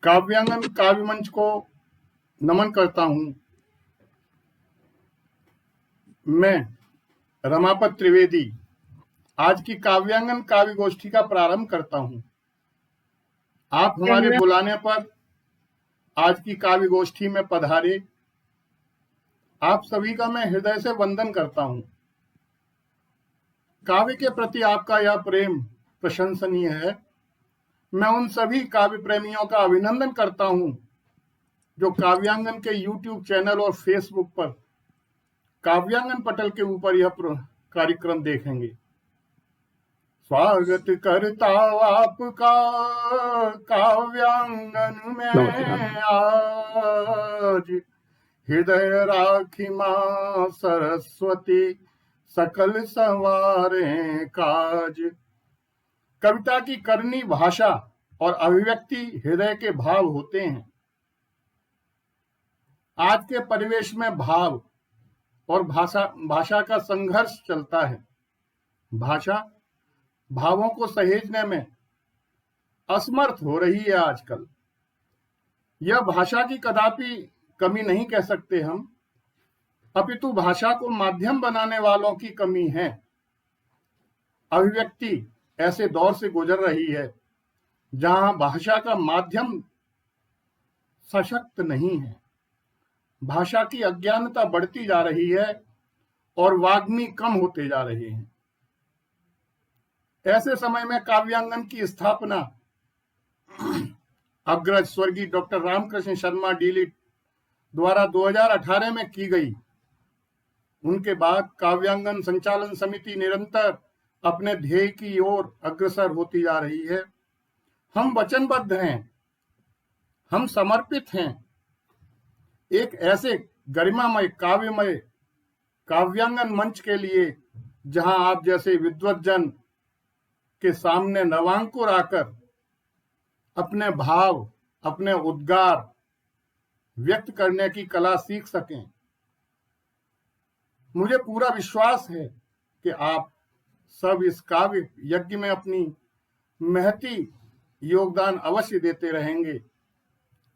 काव्यांगन काव्य मंच को नमन करता हूं। मैं रमापत त्रिवेदी आज की काव्यांगन काव्य गोष्ठी का प्रारंभ करता हूं। आप हमारे बुलाने पर आज की काव्य गोष्ठी में पधारे। आप सभी का मैं हृदय से वंदन करता हूं। काव्य के प्रति आपका यह प्रेम प्रशंसनीय है। मैं उन सभी काव्य प्रेमियों का अभिनंदन करता हूं जो काव्यांगन के YouTube चैनल और फेसबुक पर काव्यांगन पटल के ऊपर यह कार्यक्रम देखेंगे। स्वागत करता आपका काव्यांगन में आज, हृदय राखी मां सरस्वती सकल संवारे काज। कविता की करनी भाषा और अभिव्यक्ति हृदय के भाव होते हैं। आज के परिवेश में भाव और भाषा का संघर्ष चलता है। भाषा भावों को सहेजने में असमर्थ हो रही है आजकल। यह भाषा की कदापि कमी नहीं कह सकते हम, अपितु भाषा को माध्यम बनाने वालों की कमी है। अभिव्यक्ति ऐसे दौर से गुजर रही है जहां भाषा का माध्यम सशक्त नहीं है। भाषा की अज्ञानता बढ़ती जा रही है और वाग्मी कम होते जा रहे हैं। ऐसे समय में काव्यांगन की स्थापना अग्रज स्वर्गीय डॉक्टर रामकृष्ण शर्मा डीलिट द्वारा 2018 में की गई। उनके बाद काव्यांगन संचालन समिति निरंतर अपने ध्येय की ओर अग्रसर होती जा रही है। हम वचनबद्ध हैं, हम समर्पित हैं एक ऐसे गरिमामय काव्यमय काव्यांगन मंच के लिए जहां आप जैसे विद्वज्जन के सामने नवांकुर आकर अपने भाव, अपने उद्गार व्यक्त करने की कला सीख सकें। मुझे पूरा विश्वास है कि आप सब इस काव्य यज्ञ में अपनी महती योगदान अवश्य देते रहेंगे।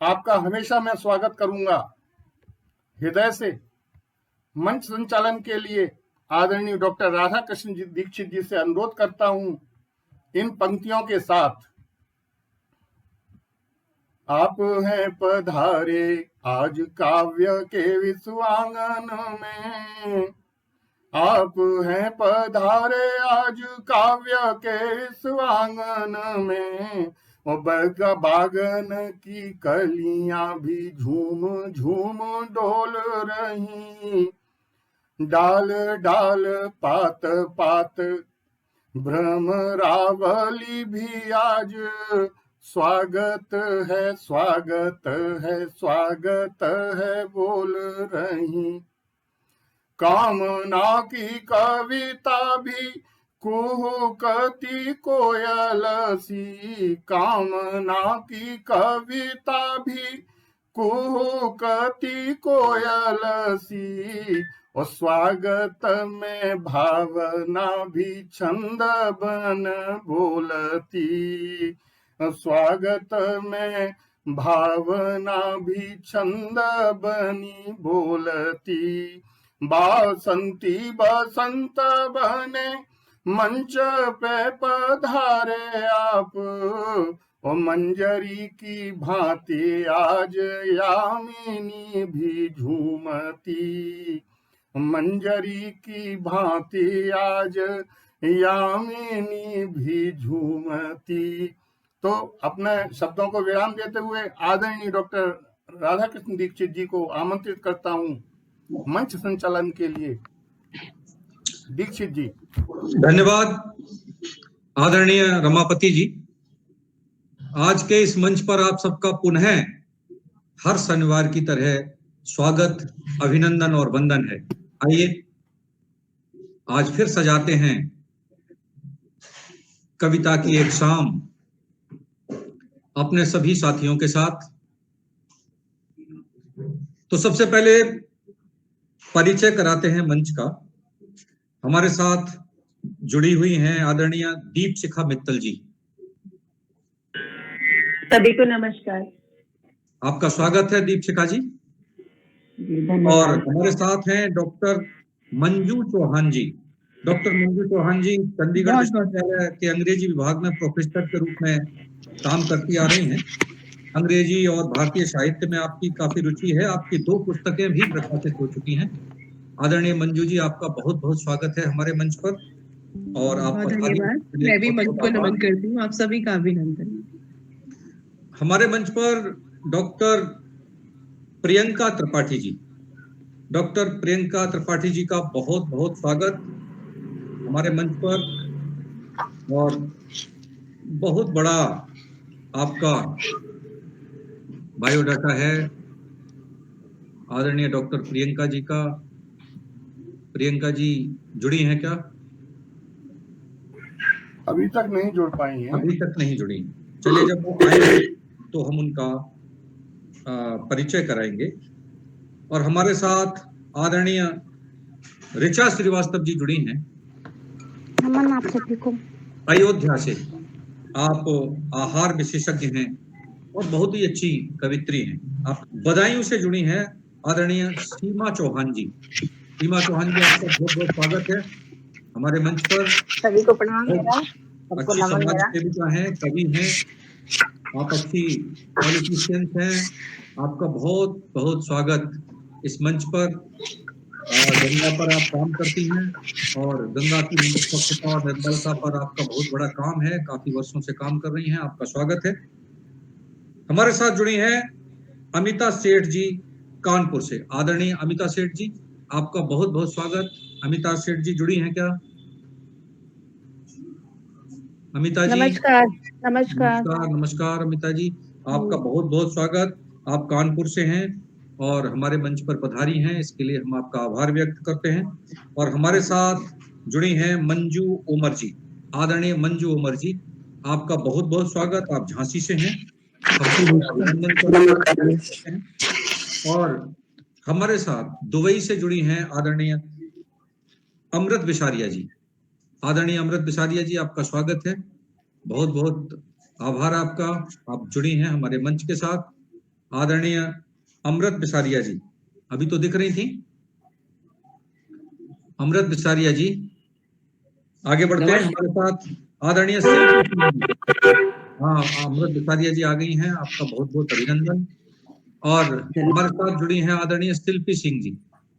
आपका हमेशा मैं स्वागत करूंगा। हृदय से मंच संचालन के लिए आदरणीय डॉक्टर राधाकृष्ण दीक्षित जी से अनुरोध करता हूं इन पंक्तियों के साथ। आप हैं पधारे आज काव्य के विश्वांगन में, आप हैं पधारे आज काव्य के विश्वांगन में। वो बागन की कलियां भी झूम झूम डोल रही, डाल डाल पात पात भ्रमरावली भी आज स्वागत है स्वागत है स्वागत है बोल रही। कामना की कविता भी कुहुकती कोयल सी, कामना की कविता भी कुहुकती कोयल सी। और स्वागत में भावना भी छंद बन बोलती, स्वागत में भावना भी छंद बनी बोलती। बासंती बसंत बने मंच पे पधारे आप, ओ मंजरी की भांति आज यामिनी भी झूमती, मंजरी की भांति आज यामिनी भी झूमती। तो अपने शब्दों को विराम देते हुए आदरणीय डॉक्टर राधाकृष्ण दीक्षित जी को आमंत्रित करता हूं मंच संचालन के लिए। दीक्षित जी। धन्यवाद आदरणीय रमापति जी। आज के इस मंच पर आप सबका पुनः हर शनिवार की तरह स्वागत, अभिनंदन और वंदन है। आइए आज फिर सजाते हैं कविता की एक शाम अपने सभी साथियों के साथ। तो सबसे पहले परिचय कराते हैं मंच का। हमारे साथ जुड़ी हुई हैं आदरणीय दीपशिखा मित्तल जी। सभी को नमस्कार। आपका स्वागत है दीपशिखा जी। और हमारे साथ हैं डॉक्टर मंजू चौहान जी। डॉक्टर मंजू चौहान जी चंडीगढ़ विश्वविद्यालय के अंग्रेजी विभाग में प्रोफेसर के रूप में काम करती आ रही हैं। अंग्रेजी और भारतीय साहित्य में आपकी काफी रुचि है। आपकी 2 पुस्तकें भी प्रकाशित हो चुकी हैं। आदरणीय मंजू जी, आपका बहुत बहुत स्वागत है हमारे मंच पर। और आप बहुत धन्यवाद। मैं भी मंच को नमन करती हूँ, आप सभी का अभिनंदन। हमारे मंच पर डॉक्टर प्रियंका त्रिपाठी जी। डॉक्टर प्रियंका त्रिपाठी जी का बहुत बहुत स्वागत हमारे मंच पर। और बहुत बड़ा आपका बायोडाटा है आदरणीय डॉक्टर प्रियंका जी का। प्रियंका जी जुड़ी हैं क्या? अभी तक नहीं जुड़ पाई हैं। अभी तक नहीं जुड़ी। चलिए, जब वो आएंगे तो हम उनका परिचय कराएंगे। और हमारे साथ आदरणीय ऋचा श्रीवास्तव जी जुड़ी हैं। नमन आप सभी को। अयोध्या से आप आहार विशेषज्ञ हैं और बहुत ही अच्छी कवित्री हैं। आप बदायूं से जुड़ी हैं आदरणीय सीमा चौहान जी। सीमा चौहान जी, आपका बहुत बहुत स्वागत है हमारे मंच पर। सभी को प्रणाम मेरा, सबको अच्छी नमन समाज मेरा। सेविका हैं, कवि हैं, आप अच्छी पॉलिटिशियंस हैं। आपका बहुत बहुत स्वागत इस मंच पर। गंगा पर आप काम करती हैं और गंगा की स्वच्छता और निर्मलता पर आपका बहुत बड़ा काम है। काफी वर्षों से काम कर रही हैं। आपका स्वागत है। हमारे साथ जुड़ी हैं अमिता सेठ जी कानपुर से। आदरणीय अमिता सेठ जी, आपका बहुत बहुत स्वागत। अमिता सेठ जी जुड़ी हैं क्या? अमिता जी, नमस्कार। नमस्कार। नमस्कार अमिता जी, आपका बहुत बहुत स्वागत। आप कानपुर से हैं और हमारे मंच पर पधारी हैं, इसके लिए हम आपका आभार व्यक्त करते हैं। और हमारे साथ जुड़ी हैं मंजू उमर जी। आदरणीय मंजू उमर जी, आपका बहुत बहुत स्वागत। आप झांसी से हैं, अभिनंदन करते हैं। और हमारे साथ दुबई से जुड़ी हैं आदरणीय अमृत बिसारिया जी। आदरणीय अमृत बिसारिया जी, आपका स्वागत है। बहुत बहुत आभार आपका, आप जुड़ी हैं हमारे मंच के साथ। आदरणीय अमृत बिसारिया जी, अभी तो दिख रही थी। अमृत बिसारिया जी, आगे बढ़ते हैं। हमारे साथ आदरणीय अमृत बिसारिया जी आ गई हैं, आपका बहुत बहुत अभिनंदन। और हमारे साथ जुड़ी हैं आदरणीय शिल्पी सिंह जी।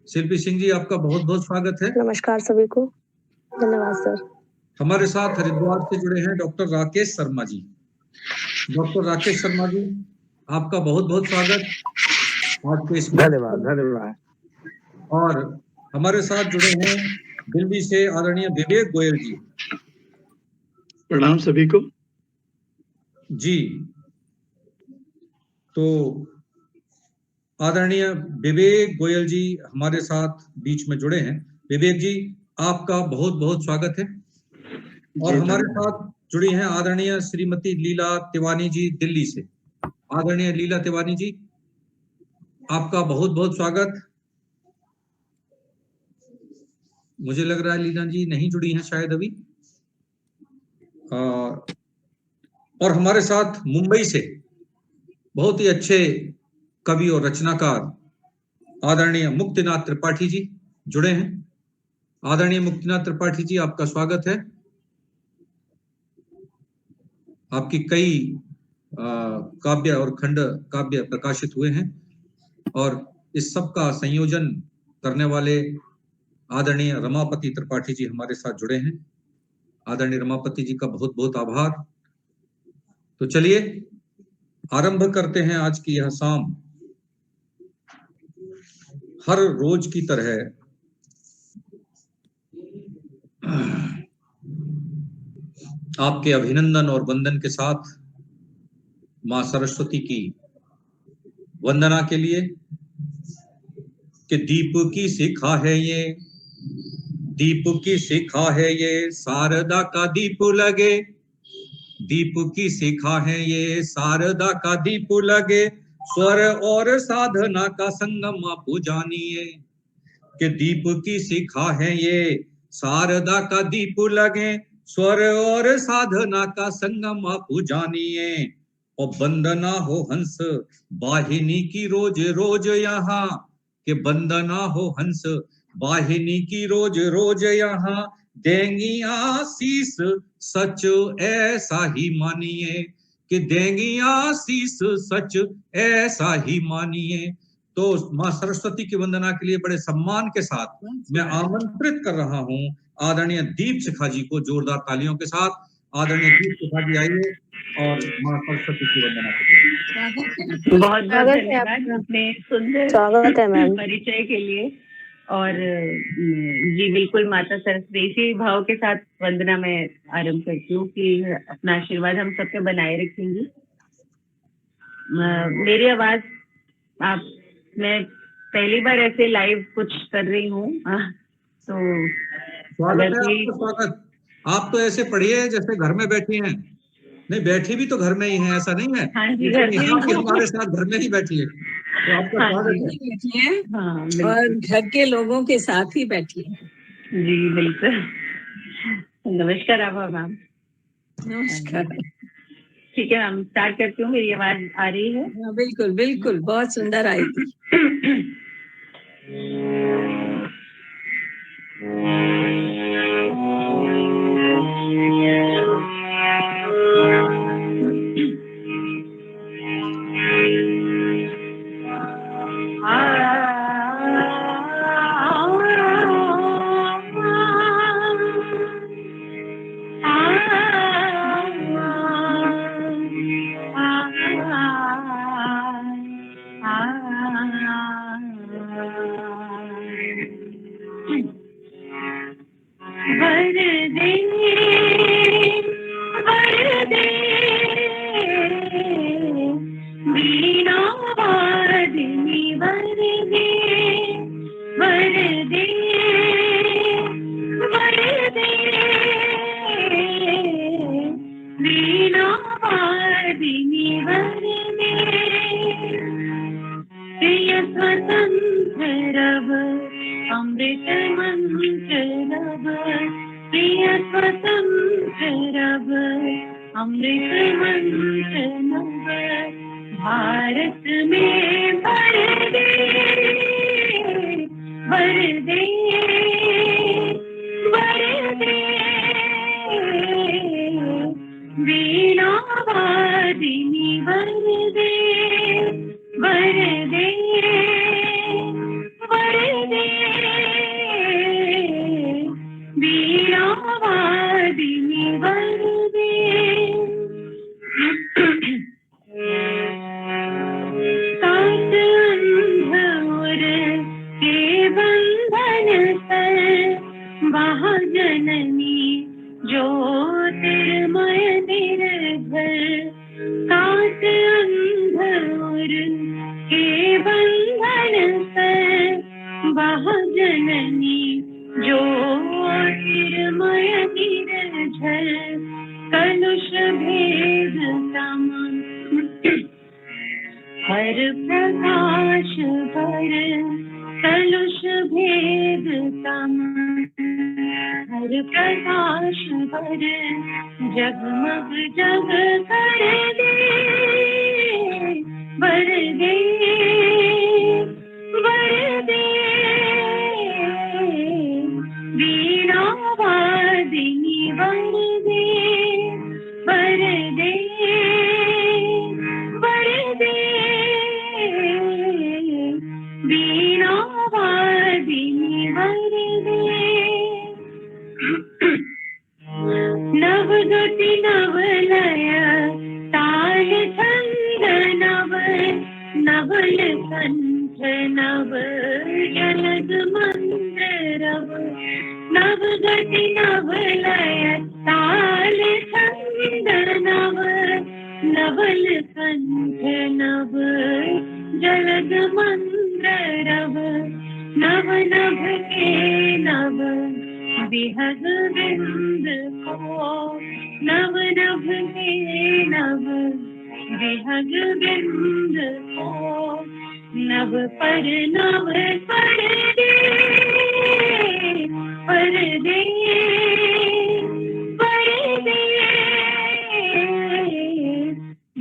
शिल्पी सिंह जी, आपका बहुत बहुत स्वागत है। नमस्कार सभी को, धन्यवाद सर। हमारे साथ हरिद्वार से जुड़े हैं डॉक्टर राकेश शर्मा जी। डॉक्टर राकेश शर्मा जी, आपका बहुत बहुत स्वागत। धन्यवाद। और हमारे साथ जुड़े हैं दिल्ली से आदरणीय विवेक गोयल जी। प्रणाम सभी को जी। तो आदरणीय विवेक गोयल जी हमारे साथ बीच में जुड़े हैं। विवेक जी, आपका बहुत बहुत स्वागत है। और हमारे साथ जुड़ी हैं आदरणीय श्रीमती लीला तिवारी जी दिल्ली से। आदरणीय लीला तिवारी जी, आपका बहुत बहुत स्वागत। मुझे लग रहा है लीला जी नहीं जुड़ी हैं शायद अभी। और हमारे साथ मुंबई से बहुत ही अच्छे कवि और रचनाकार आदरणीय मुक्तिनाथ त्रिपाठी जी जुड़े हैं। आदरणीय मुक्तिनाथ त्रिपाठी जी, आपका स्वागत है। आपकी कई काव्य और खंड काव्य प्रकाशित हुए हैं और इस सब का संयोजन करने वाले आदरणीय रमापति त्रिपाठी जी हमारे साथ जुड़े हैं। आदरणीय रमापति जी का बहुत बहुत आभार। तो चलिए आरंभ करते हैं आज की यह शाम। हर रोज की तरह आपके अभिनंदन और वंदन के साथ मां सरस्वती की वंदना के लिए कि दीप की शिखा है ये, दीप की शिखा है ये, शारदा का दीप लगे। दीप की शिखा है ये, शारदा का दीप लगे। स्वर और साधना का संगम आप जानिए कि दीप की शिखा है ये, शारदा का दीप लगे। स्वर और साधना का संगम आप जानिए और वंदना हो हंस वाहिनी की रोज रोज यहाँ, कि वंदना हो हंस वाहिनी की रोज रोज यहाँ, देंगी आशीष सच ऐसा ही मानिए, कि देंगी आशीष सच ऐसा ही मानिए। तो माँ सरस्वती की वंदना के लिए बड़े सम्मान के साथ मैं आमंत्रित कर रहा हूँ आदरणीय दीप शिखा जी को। जोरदार तालियों के साथ आदरणीय दीप शिखा जी आइए और माँ सरस्वती की वंदना करें। बहुत बहुत धन्यवाद अपने सुंदर परिचय के लिए। और जी बिल्कुल, माता सरस्वती इसी भाव के साथ वंदना में आरंभ करती हूँ कि अपना आशीर्वाद हम सबके बनाए रखेंगी। मेरी आवाज मैं पहली बार ऐसे लाइव कुछ कर रही हूँ, तो स्वागत। आप तो ऐसे पढ़िए जैसे घर में बैठी हैं। नहीं, बैठी भी तो घर में ही है, ऐसा नहीं है। हाँ जी, घर में हमारे साथ घर में ही बैठी है, तो आपका स्वागत है। हाँ, और घर के लोगों के साथ ही बैठी है। जी बिल्कुल। नमस्कार आभा मैम। नमस्कार। ठीक है मैम, स्टार्ट करती हूँ। मेरी आवाज आ रही है? हाँ, बिल्कुल बिल्कुल, बहुत सुंदर आई थी।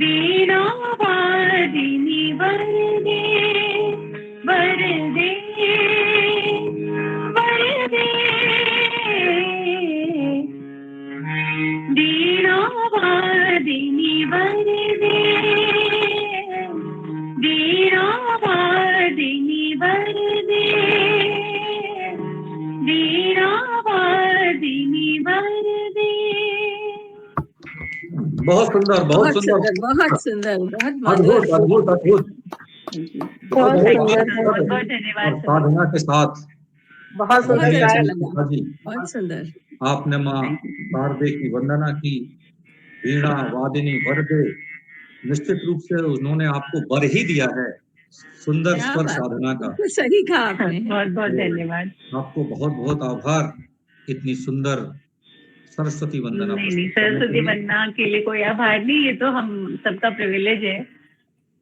वीणा वर दे, वर दे, वर दे, वीणा वादिनी वर दे, वीणा वादिनी वर दे, वीणा वादिनी वर दे। बहुत सुंदर, बहुत सुंदर, बहुत सुंदर, बहुत अद्भुत, मधुर। अद्भुत, अद्भुत। बहुत सुंदर बहुत बहुत धन्यवाद। साधना के साथ बहुत बहुत सुंदर अच्छा गायन। लगा, जी, बहुत सुंदर। आपने माँ शारदे की वंदना की, वीणा वादिनी वरदे, निश्चित रूप से उन्होंने आपको वर ही दिया है सुंदर क्या स्वर बात है, साधना का। बिल्कुल सही कहा आपने। बहुत बहुत धन्यवाद। आपको बहुत बहुत आभार इतनी सुंदर सरस्वती वंदना नहीं नहीं, प्रस्तुत करने के सरस्वती लिए। वंदना के लिए कोई आभार नहीं, ये तो हम सबका प्रिविलेज है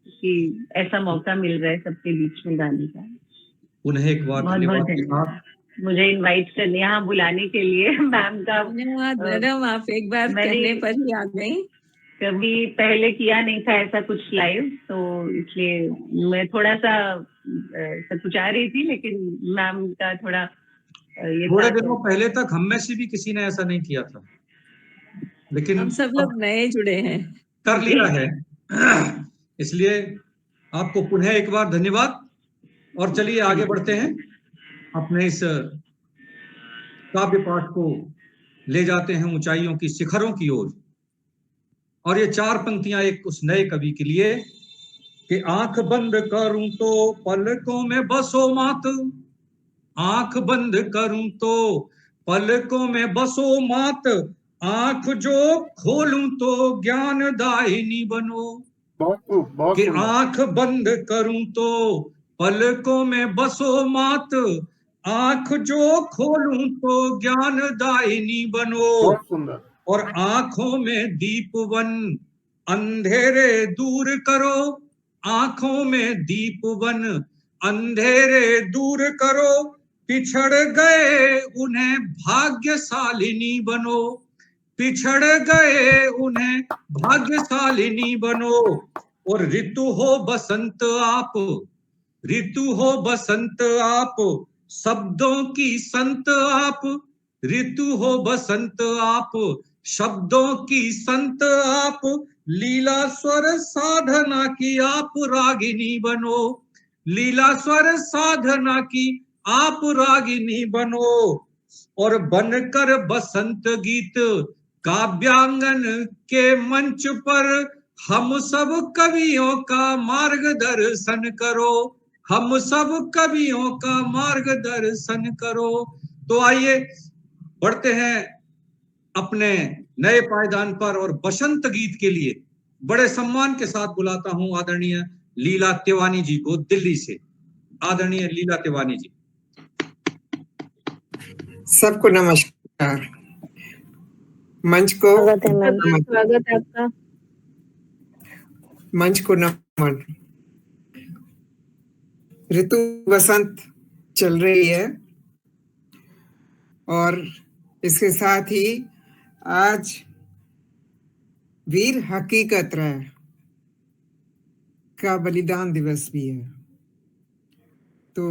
कि ऐसा मौका मिल रहा है सबके बीच में गाने का। उन्हें एक बार बहुत बहुत धन्यवाद के साथ धन्यवाद मुझे इनवाइट करने, यहाँ बुलाने के लिए। मैम का धन्यवाद मैडम, आप एक बार मैंने कहने पर ही आ गई। कभी पहले किया नहीं था ऐसा कुछ लाइव, तो इसलिए मैं थोड़ा सा सकुचा रही थी, लेकिन मैम का थोड़ा ये थोड़े था दिनों पहले तक हम में से भी किसी ने ऐसा नहीं किया था, लेकिन हम सब लोग नए जुड़े हैं। कर लिया है। इसलिए आपको पुनः एक बार धन्यवाद। और चलिए आगे बढ़ते हैं, अपने इस काव्य पाठ को ले जाते हैं ऊंचाइयों की शिखरों की ओर। और ये चार पंक्तियां एक उस नए कवि के लिए कि आंख बंद करूं तो पलकों में बसो मात, आंख बंद करूं तो पलकों में बसो मात, आंख जो खोलूं तो ज्ञान दायिनी बनो। बहुत खूब, बहुत कि सुंदर। आंख बंद करूं तो पलकों में बसो मात, आंख जो खोलूं तो ज्ञान दायिनी बनो। बहुत सुंदर। और आंखों में दीपवन अंधेरे दूर करो, आंखों में दीपवन अंधेरे दूर करो, पिछड़ गए उन्हें भाग्यशालिनी बनो, पिछड़ गए उन्हें भाग्यशालिनी बनो। और ऋतु हो बसंत आप, ऋतु हो बसंत आप, शब्दों की संत आप, ऋतु हो बसंत आप, शब्दों की संत आप, लीला स्वर साधना की आप रागिनी बनो, लीला स्वर साधना की आप रागिनी बनो। और बनकर बसंत गीत काव्यांगन के मंच पर हम सब कवियों का मार्गदर्शन करो, हम सब कवियों का मार्गदर्शन करो। तो आइए बढ़ते हैं अपने नए पायदान पर, और बसंत गीत के लिए बड़े सम्मान के साथ बुलाता हूं आदरणीय लीला तिवानी जी को दिल्ली से। आदरणीय लीला तिवानी जी। सबको नमस्कार। मंच को स्वागत है आपका। मंच को नमन। ऋतु बसंत चल रही है और इसके साथ ही आज वीर हकीकत राय का बलिदान दिवस भी है। तो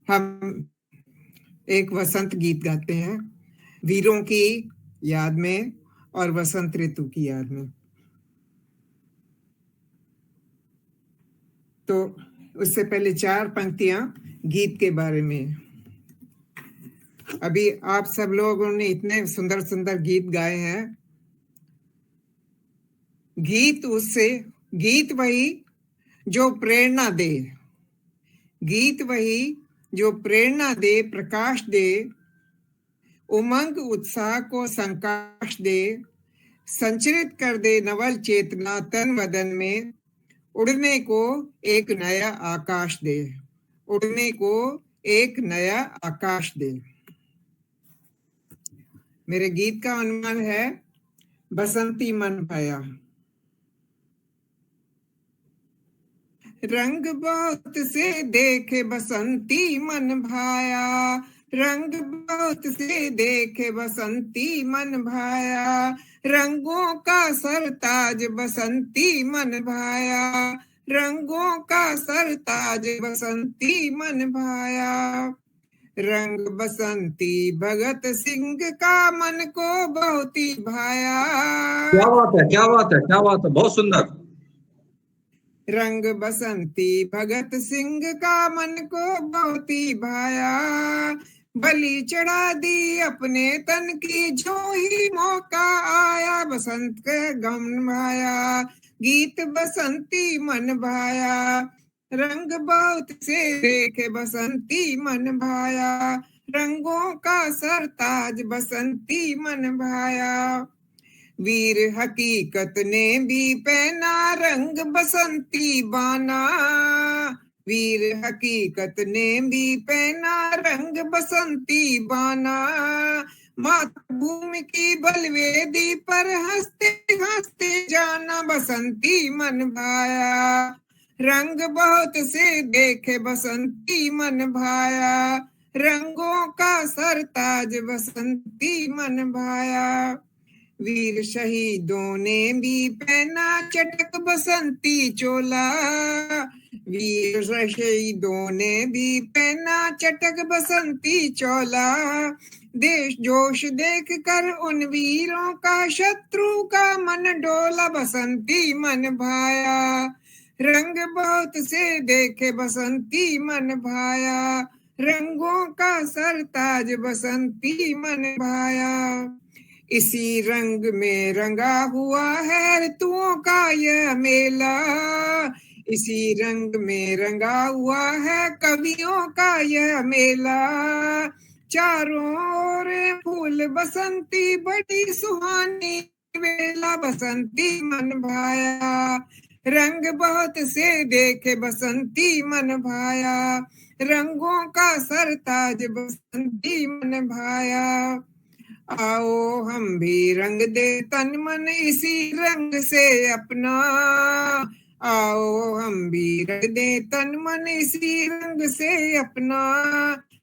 हम एक वसंत गीत गाते हैं वीरों की याद में और वसंत ऋतु की याद में। तो उससे पहले चार पंक्तियां गीत के बारे में। अभी आप सब लोगों ने इतने सुंदर सुंदर गीत गाए हैं। गीत वही जो प्रेरणा दे, गीत वही जो प्रेरणा दे, प्रकाश दे, उमंग उत्साह को संकाश दे, संचरित कर दे नवल चेतना तन बदन में, उड़ने को एक नया आकाश दे, उड़ने को एक नया आकाश दे। मेरे गीत का अनुमान है बसंती मन भाया। रंग बहुत से देखे बसंती मन भाया, रंग बहुत से देखे बसंती मन भाया, रंगों का सरताज बसंती मन भाया, रंगों का सरताज बसंती मन भाया। रंग बसंती भगत सिंह का मन को बहुत ही भाया। क्या बात है, क्या बात है, क्या बात है, बहुत सुंदर। रंग बसंती भगत सिंह का मन को बहुत ही भाया। बलि चढ़ा दी अपने तन की जो ही मौका आया, बसंत के गम भाया, गीत बसंती मन भाया। रंग बहुत से देखे बसंती मन भाया, रंगों का सरताज बसंती मन भाया। वीर हकीकत ने भी पहना रंग बसंती बाना, वीर हकीकत ने भी पहना रंग बसंती बाना। मातृभूमि की बलवेदी पर हंसते हंसते जाना, बसंती मन भाया। रंग बहुत से देखे बसंती मन भाया, रंगों का सरताज बसंती मन भाया। वीर शहीदों ने भी पहना चटक बसंती चोला, वीर शहीदों ने भी पहना चटक बसंती चोला। देश जोश देख कर उन वीरों का शत्रु का मन डोला, बसंती मन भाया। रंग बहुत से देखे बसंती मन भाया, रंगों का सरताज बसंती मन भाया। इसी रंग में रंगा हुआ है ऋतुओं का यह मेला, इसी रंग में रंगा हुआ है कवियों का यह मेला। चारों ओर फूल बसंती बड़ी सुहानी बेला, बसंती मन भाया। रंग बहुत से देखे बसंती मन भाया, रंगों का सरताज बसंती मन भाया। आओ हम भी रंग दे तन मन इसी रंग से अपना, आओ हम भी रंग दे तन मन इसी रंग से अपना।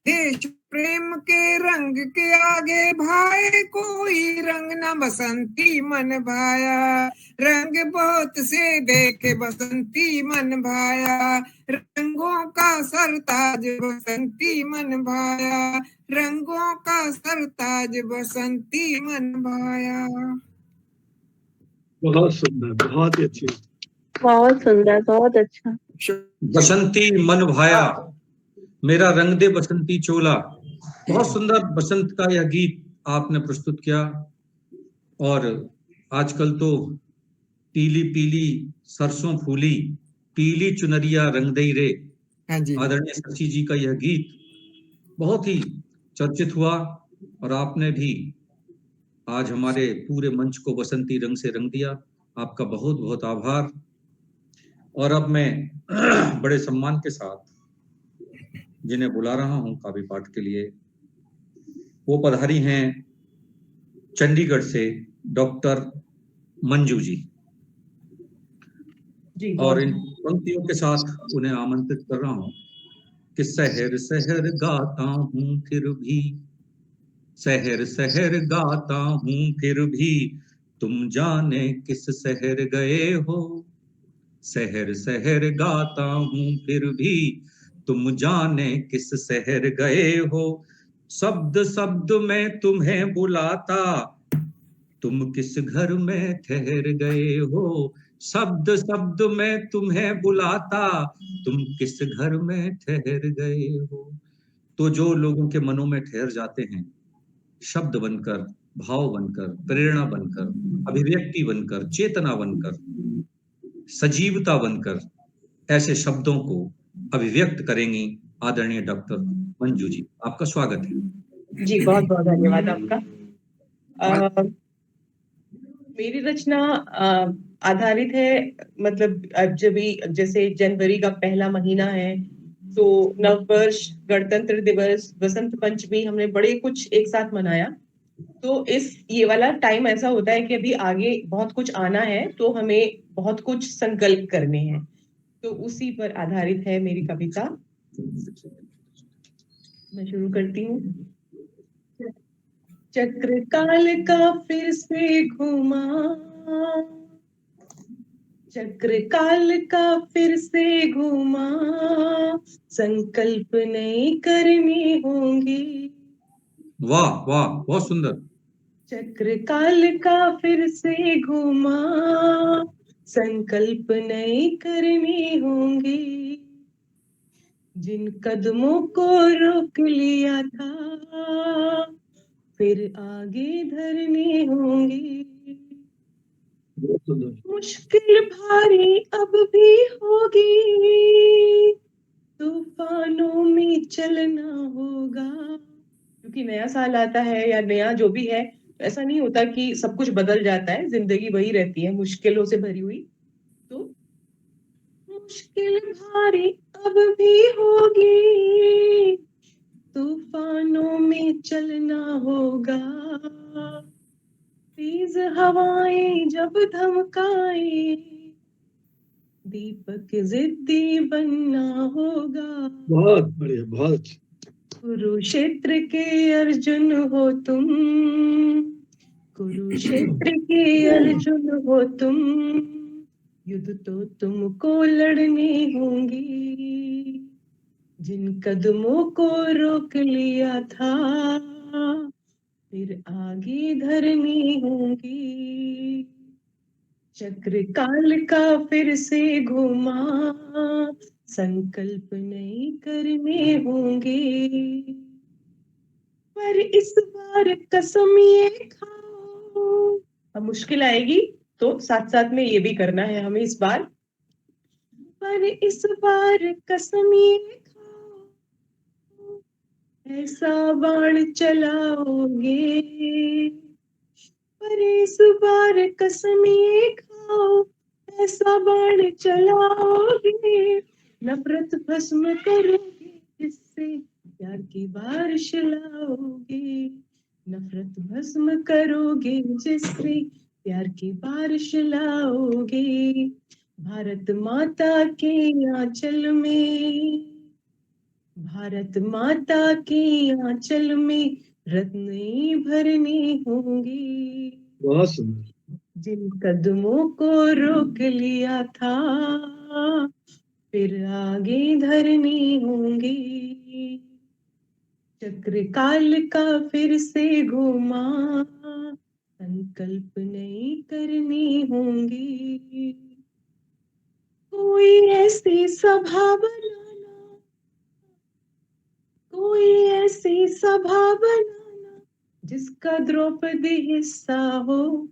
देश प्रेम के रंग के आगे भाई कोई रंग न, बसंती मन भाया। रंग बहुत से देखे बसंती मन भाया, रंगों का सरताज बसंती मन भाया, रंगों का सरताज बसंती मन भाया। बहुत सुंदर, बहुत ही अच्छी, बहुत सुंदर, बहुत अच्छा। बसंती मन भाया, मेरा रंग दे बसंती चोला। बहुत सुंदर बसंत का यह गीत आपने प्रस्तुत किया। और आजकल तो पीली पीली सरसों फूली, पीली चुनरिया रंग दई रे, आदरणीय शशि जी का यह गीत बहुत ही चर्चित हुआ। और आपने भी आज हमारे पूरे मंच को बसंती रंग से रंग दिया, आपका बहुत बहुत आभार। और अब मैं बड़े सम्मान के साथ जिन्हें बुला रहा हूं काव्य पाठ के लिए, वो पधारी हैं चंडीगढ़ से डॉक्टर मंजू जी। और इन पंक्तियों के साथ उन्हें आमंत्रित कर रहा हूं कि शहर शहर गाता हूं फिर भी, शहर शहर गाता हूं फिर भी, तुम जाने किस शहर गए हो। शहर शहर गाता हूं फिर भी, तुम जाने किस शहर गए हो। शब्द शब्द में तुम्हें बुलाता, तुम किस घर में ठहर गए हो। शब्द शब्द में तुम्हें बुलाता, तुम किस घर में ठहर गए हो। तो जो लोगों के मनों में ठहर जाते हैं, शब्द बनकर, भाव बनकर, प्रेरणा बनकर, अभिव्यक्ति बनकर, चेतना बनकर, सजीवता बनकर, ऐसे शब्दों को अभिव्यक्त करेंगी आदरणीय डॉक्टर मंजू जी। आपका स्वागत है जी। बहुत बहुत धन्यवाद आपका। मेरी रचना आधारित है, मतलब जब भी जैसे जनवरी का पहला महीना है तो नववर्ष, गणतंत्र दिवस, बसंत पंचमी हमने बड़े कुछ एक साथ मनाया। तो ये वाला टाइम ऐसा होता है कि अभी आगे बहुत कुछ आना है, तो हमें बहुत कुछ संकल्प करने हैं, तो उसी पर आधारित है मेरी कविता। मैं शुरू करती हूँ। चक्र काल का फिर से घुमा, चक्र काल का फिर से घुमा, संकल्प नए करने होंगे। वाह वाह, बहुत सुंदर। चक्र काल का फिर से घुमा, संकल्प नए करने होंगे। जिन कदमों को रोक लिया था, फिर आगे धरने होंगे। मुश्किल भारी अब भी होगी, तूफानों में चलना होगा। क्योंकि नया साल आता है या नया जो भी है, ऐसा नहीं होता कि सब कुछ बदल जाता है, जिंदगी वही रहती है मुश्किलों से भरी हुई। तो मुश्किल भारी अब भी होगी, तूफानों में चलना होगा। तेज हवाएं जब धमकाए, दीपक जिद्दी बनना होगा। बहुत बढ़िया, बहुत अच्छा। कुरुक्षेत्र के अर्जुन हो तुम, कुरुक्षेत्र के अर्जुन हो तुम, युद्ध तो तुमको लड़ने होंगे। जिन कदमों को रोक लिया था, फिर आगे धरने होंगे। चक्र काल का फिर से घुमा, संकल्प नए करने होंगे। पर इस बार कसम ये खाओ, अब मुश्किल आएगी तो साथ साथ में ये भी करना है हमें इस बार। पर इस बार कसम ये खाओ, ऐसा बाण चलाओगे। पर इस बार कसम ये खाओ, ऐसा बाण चलाओगे। नफरत भस्म करोगे, जिससे प्यार की बारिश लाओगे। नफरत भस्म करोगे, जिससे प्यार की बारिश लाओगे। भारत माता के आंचल में, भारत माता के आंचल में रत्न भरने होंगे। बहुत सुंदर। जिन कदमों को रोक लिया था, फिर आगे धरने होंगे। चक्र काल का फिर से घुमा, संकल्प नए करने होंगे। कोई ऐसी सभा बनाना, कोई ऐसी सभा बनाना, जिसका द्रौपदी हिस्सा हो।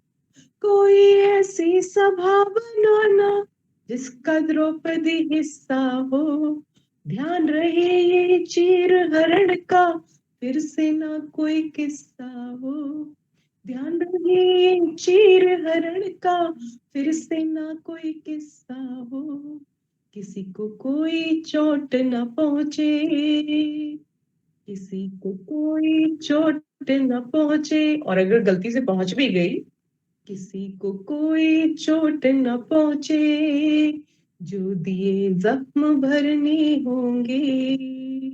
कोई ऐसी सभा बनाना, जिसका द्रौपदी हिस्सा हो। ध्यान रहे ये चीर हरण का, फिर से ना कोई किस्सा हो। ध्यान रहे ये चीर हरण का, फिर से ना कोई किस्सा हो। किसी को कोई चोट न पहुंचे, किसी को कोई चोट न पहुंचे। और अगर गलती से पहुंच भी गई, किसी को कोई चोट न पहुंचे। जो दिए जख्म भरने होंगे।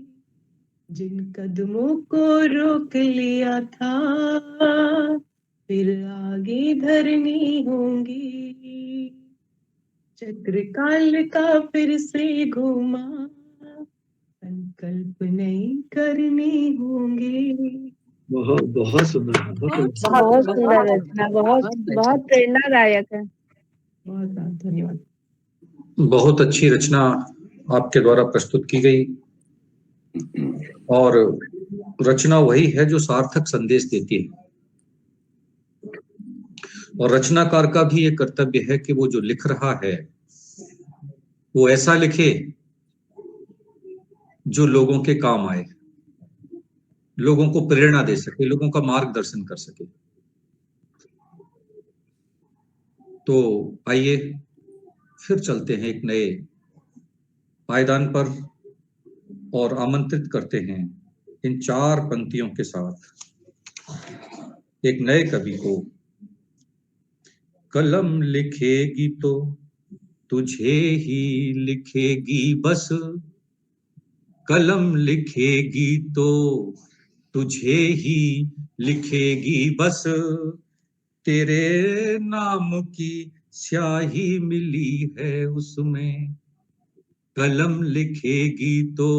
जिन कदमों को रोक लिया था, फिर आगे धरने होंगे। चक्र काल का फिर से घुमा, संकल्प नहीं करने होंगे। बहुत बहुत सुंदर, बहुत सुंदर रचना, बहुत प्रेरणादायक है। बहुत धन्यवाद। बहुत अच्छी रचना आपके द्वारा प्रस्तुत की गई, और रचना वही है जो सार्थक संदेश देती है। और रचनाकार का भी ये कर्तव्य है कि वो जो लिख रहा है वो ऐसा लिखे जो लोगों के काम आए, लोगों को प्रेरणा दे सके, लोगों का मार्गदर्शन कर सके। तो आइए फिर चलते हैं एक नए पायदान पर और आमंत्रित करते हैं इन 4 पंक्तियों के साथ एक नए कवि को। कलम लिखेगी तो तुझे ही लिखेगी बस, कलम लिखेगी तो तुझे ही लिखेगी बस तेरे नाम की स्याही मिली है उसमें। कलम लिखेगी तो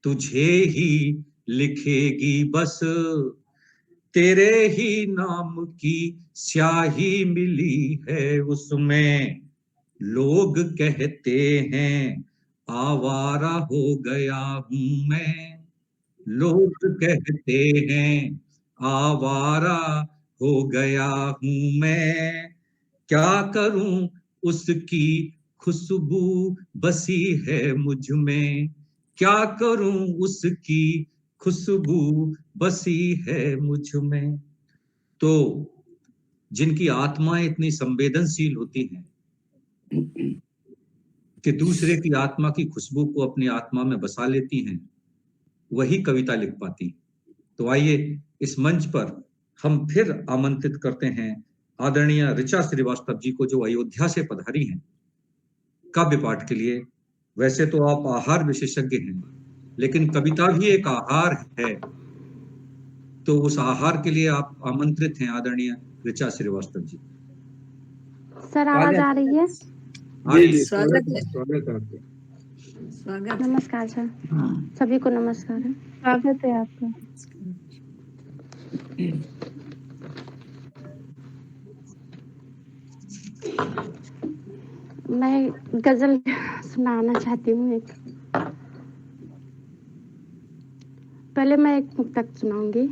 तुझे ही लिखेगी बस तेरे ही नाम की स्याही मिली है उसमें। लोग कहते हैं आवारा हो गया हूं मैं, लोग कहते हैं आवारा हो गया हूं मैं। क्या करूं उसकी खुशबू बसी है मुझ में, क्या करूं उसकी खुशबू बसी है मुझ में। तो जिनकी आत्माएं इतनी संवेदनशील होती हैं कि दूसरे की आत्मा की खुशबू को अपनी आत्मा में बसा लेती हैं, वही कविता लिख पाती। तो आइए इस मंच पर हम फिर आमंत्रित करते हैं आदरणीय ऋचा श्रीवास्तव जी को, जो अयोध्या से पधारी हैं काव्य पाठ के लिए। वैसे तो आप आहार विशेषज्ञ हैं, लेकिन कविता भी एक आहार है, तो उस आहार के लिए आप आमंत्रित हैं आदरणीय ऋचा श्रीवास्तव जी। सर आवाज आ रही है? स्वागत है। स्वागत है आपका। स्वागत। नमस्कार सर, सभी को नमस्कार है। स्वागत है आपका। मैं गजल सुनाना चाहती हूँ एक। पहले मैं एक मुक्तक सुनाऊंगी।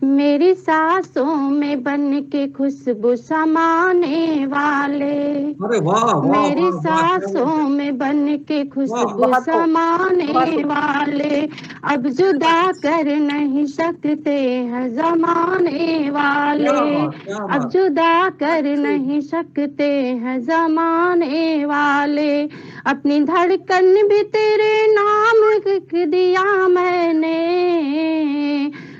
मेरी सांसों में बन के खुशबू समाने वाले, अरे वाह वाह, मेरी वाह, वाह, सांसों में बन के खुशबू समाने वाले, अब जुदा कर नहीं सकते हैं जमाने वाले, अब जुदा कर नहीं सकते हैं जमाने वाले। अपनी धड़कन भी तेरे नाम लिख दिया मैंने,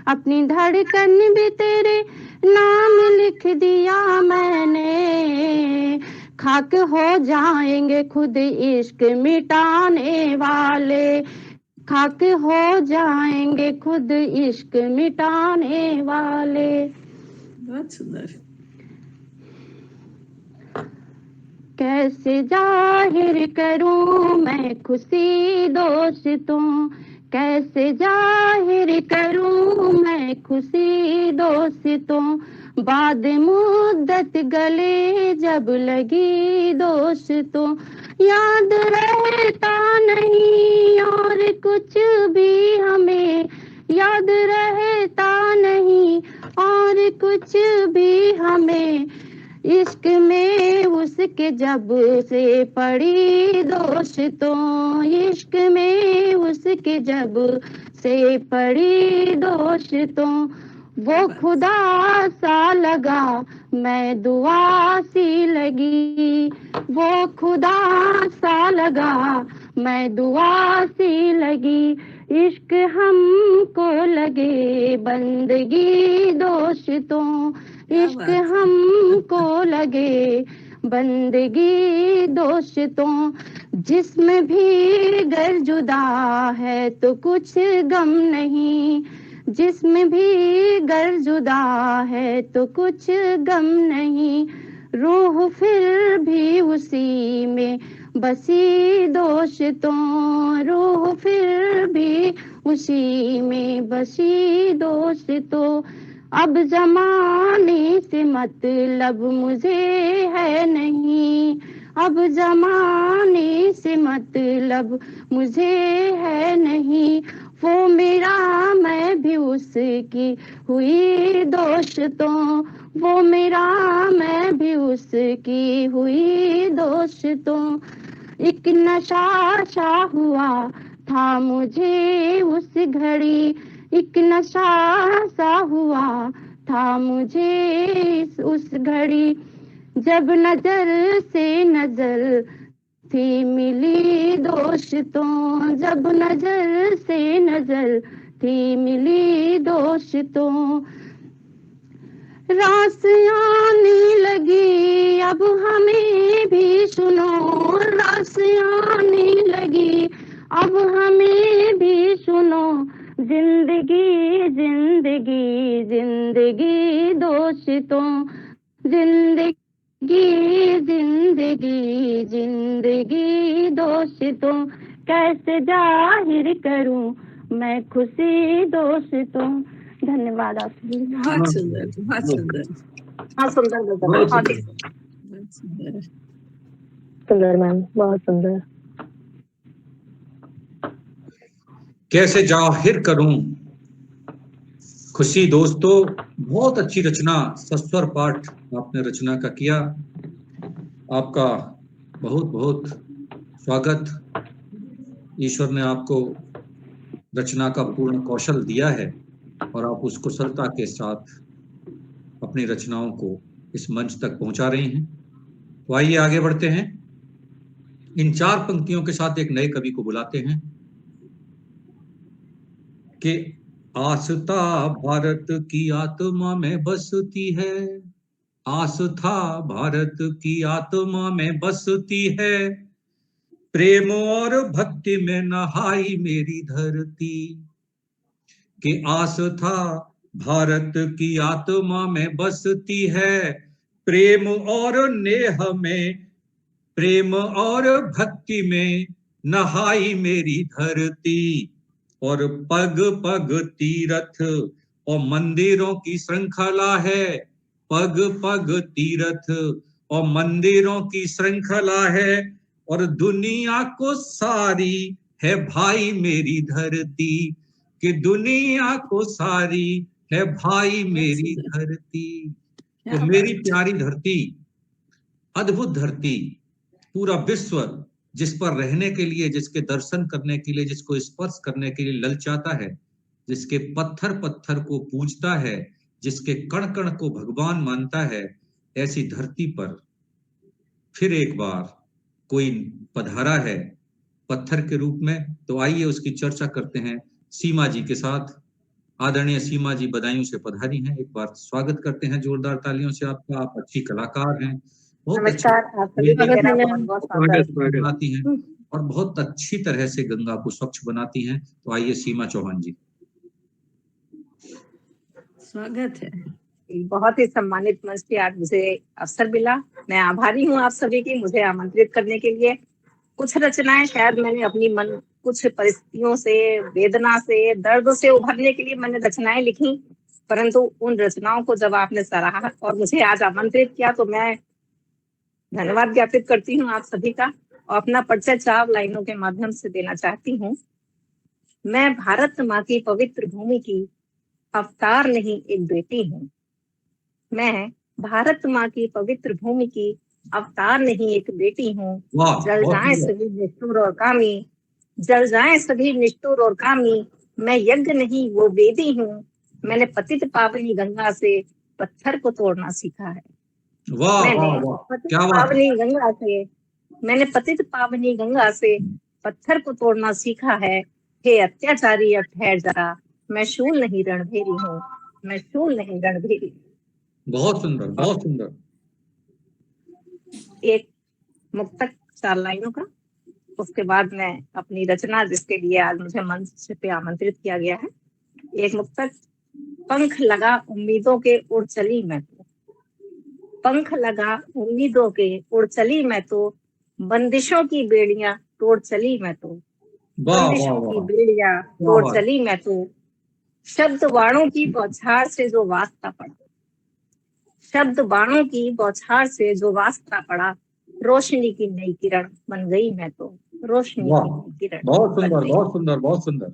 अपनी धड़कन भी तेरे नाम लिख दिया मैंने। खाक हो जाएंगे खुद इश्क मिटाने वाले, खाक हो जाएंगे खुद इश्क मिटाने वाले। बहुत सुंदर। कैसे जाहिर करूं मैं खुशी दोस्तों, कैसे जाहिर करूं मैं खुशी दोस्तों। बाद मुद्दत गले जब लगी दोस्तों, याद रहता नहीं और कुछ भी हमें, याद रहता नहीं और कुछ भी हमें। इश्क में उसके जब से पड़ी दोस्तों, इश्क में उसके जब से पड़ी दोस्तों। वो खुदा सा लगा मैं दुआ सी लगी, वो खुदा सा लगा मैं दुआ सी लगी। इश्क हमको लगे बंदगी दोस्तों, इश्क हमको लगे बंदगी दोस्तों। जिस्म भी गर जुदा है तो कुछ गम नहीं, जिस्म भी गर जुदा है तो कुछ गम नहीं। रूह फिर भी उसी में बसी दोस्तों, रूह फिर भी उसी में बसी दोस्तों। अब जमाने से मतलब मुझे है नहीं, अब जमाने से मतलब मुझे है नहीं। वो मेरा मैं भी उसकी हुई दोस्तों, वो मेरा मैं भी उसकी हुई दोस्तों। एक नशा सा हुआ था मुझे उस घड़ी, एक नशा सा हुआ था मुझे उस घड़ी। जब नजर से नजर थी मिली दोस्तों, जब नजर से नजर थी मिली दोस्तों। रास आने लगी अब हमें भी सुनो, रास आने लगी अब हमें भी सुनो। जिंदगी जिंदगी जिंदगी दोस्तों, जिंदगी जिंदगी जिंदगी दोस्तों, कैसे जाहिर करूं मैं खुशी दोस्तों। धन्यवाद आप सभी। बहुत सुंदर, बहुत सुंदर, बहुत सुंदर, बहुत बहुत सुंदर। बहुत सुंदर। सुंदर मैम, बहुत सुंदर। कैसे जाहिर करूं खुशी दोस्तों, बहुत अच्छी रचना, सस्वर पाठ आपने रचना का किया। आपका बहुत बहुत स्वागत। ईश्वर ने आपको रचना का पूर्ण कौशल दिया है और आप उस कुशलता के साथ अपनी रचनाओं को इस मंच तक पहुंचा रही हैं। तो आइए आगे बढ़ते हैं। इन 4 पंक्तियों के साथ एक नए कवि को बुलाते हैं कि आस्था भारत की आत्मा में बसती है, आस्था भारत की आत्मा में बसती है, प्रेम और भक्ति में नहाई मेरी धरती। कि आस्था भारत की आत्मा में बसती है, प्रेम और नेह में, प्रेम और भक्ति में नहाई मेरी धरती। और पग पग तीरथ और मंदिरों की श्रृंखला है, पग पग तीरथ और मंदिरों की श्रृंखला है, और दुनिया को सारी है भाई मेरी धरती। कि दुनिया को सारी है भाई मेरी धरती। तो मेरी प्यारी धरती, अद्भुत धरती, पूरा विश्व जिस पर रहने के लिए, जिसके दर्शन करने के लिए, जिसको स्पर्श करने के लिए ललचाता है, जिसके पत्थर पत्थर को पूजता है, जिसके कण कण को भगवान मानता है, ऐसी धरती पर फिर एक बार कोई पधारा है पत्थर के रूप में। तो आइए उसकी चर्चा करते हैं सीमा जी के साथ। आदरणीय सीमा जी बदायूं से पधारी हैं, एक बार स्वागत करते हैं जोरदार तालियों से आपका। आप अच्छी कलाकार हैं, बहुत नमस्कार, आप सभी को मेरा बहुत बहुत स्वागत। बनाती हैं और बहुत अच्छी तरह से गंगा को स्वच्छ बनाती हैं। तो आइए सीमा चौहान जी। स्वागत है। बहुत ही सम्मानित मंच पे आज मुझे अवसर मिला। मैं आभारी हूँ आप सभी की मुझे आमंत्रित करने के लिए। कुछ रचनाएं शायद मैंने अपनी मन कुछ परिस्थितियों से, वेदना से, दर्द से उभरने के लिए मैंने रचनाएं लिखी, परंतु उन रचनाओं को जब आपने सराहा और मुझे आज आमंत्रित किया तो मैं धन्यवाद ज्ञापित करती हूँ आप सभी का, और अपना परिचय 4 लाइनों के माध्यम से देना चाहती हूँ। मैं भारत माँ की पवित्र भूमि की अवतार नहीं एक बेटी हूँ। मैं भारत माँ की पवित्र भूमि की अवतार नहीं एक बेटी हूँ। जल जाए सभी निष्ठुर और कामी, जल जाए सभी निष्ठुर और कामी, मैं यज्ञ नहीं वो वेदी हूँ। मैंने पतित पावनी गंगा से पत्थर को तोड़ना सीखा है। मैंने पतित पावनी गंगा से पत्थर को तोड़ना सीखा है। हे अत्याचारी अब ठहर जरा, मैं शूल नहीं रणभेरी हूँ, मैं शूल नहीं रणभेरी। बहुत सुंदर, बहुत सुंदर। एक मुक्तक 4 लाइनों का, उसके बाद मैं अपनी रचना जिसके लिए आज मुझे मंच पे आमंत्रित किया गया है। एक मुक्तक। पंख लगा उम्मीदों के उड़ चली मैं तो, पंख लगा उम्मीदों के उड़ चली मैं तो, बंदिशों की बेड़ियां तोड़ चली मैं तो, बंदिशों की बेड़ियां तोड़ चली मैं तो, शब्द बाणों की बौछार से जो वास्ता पड़ा, शब्द बाणों की बौछार से जो वास्ता पड़ा, रोशनी की नई किरण बन गई मैं तो, रोशनी की नई किरण। बहुत सुंदर, बहुत सुंदर, बहुत सुंदर।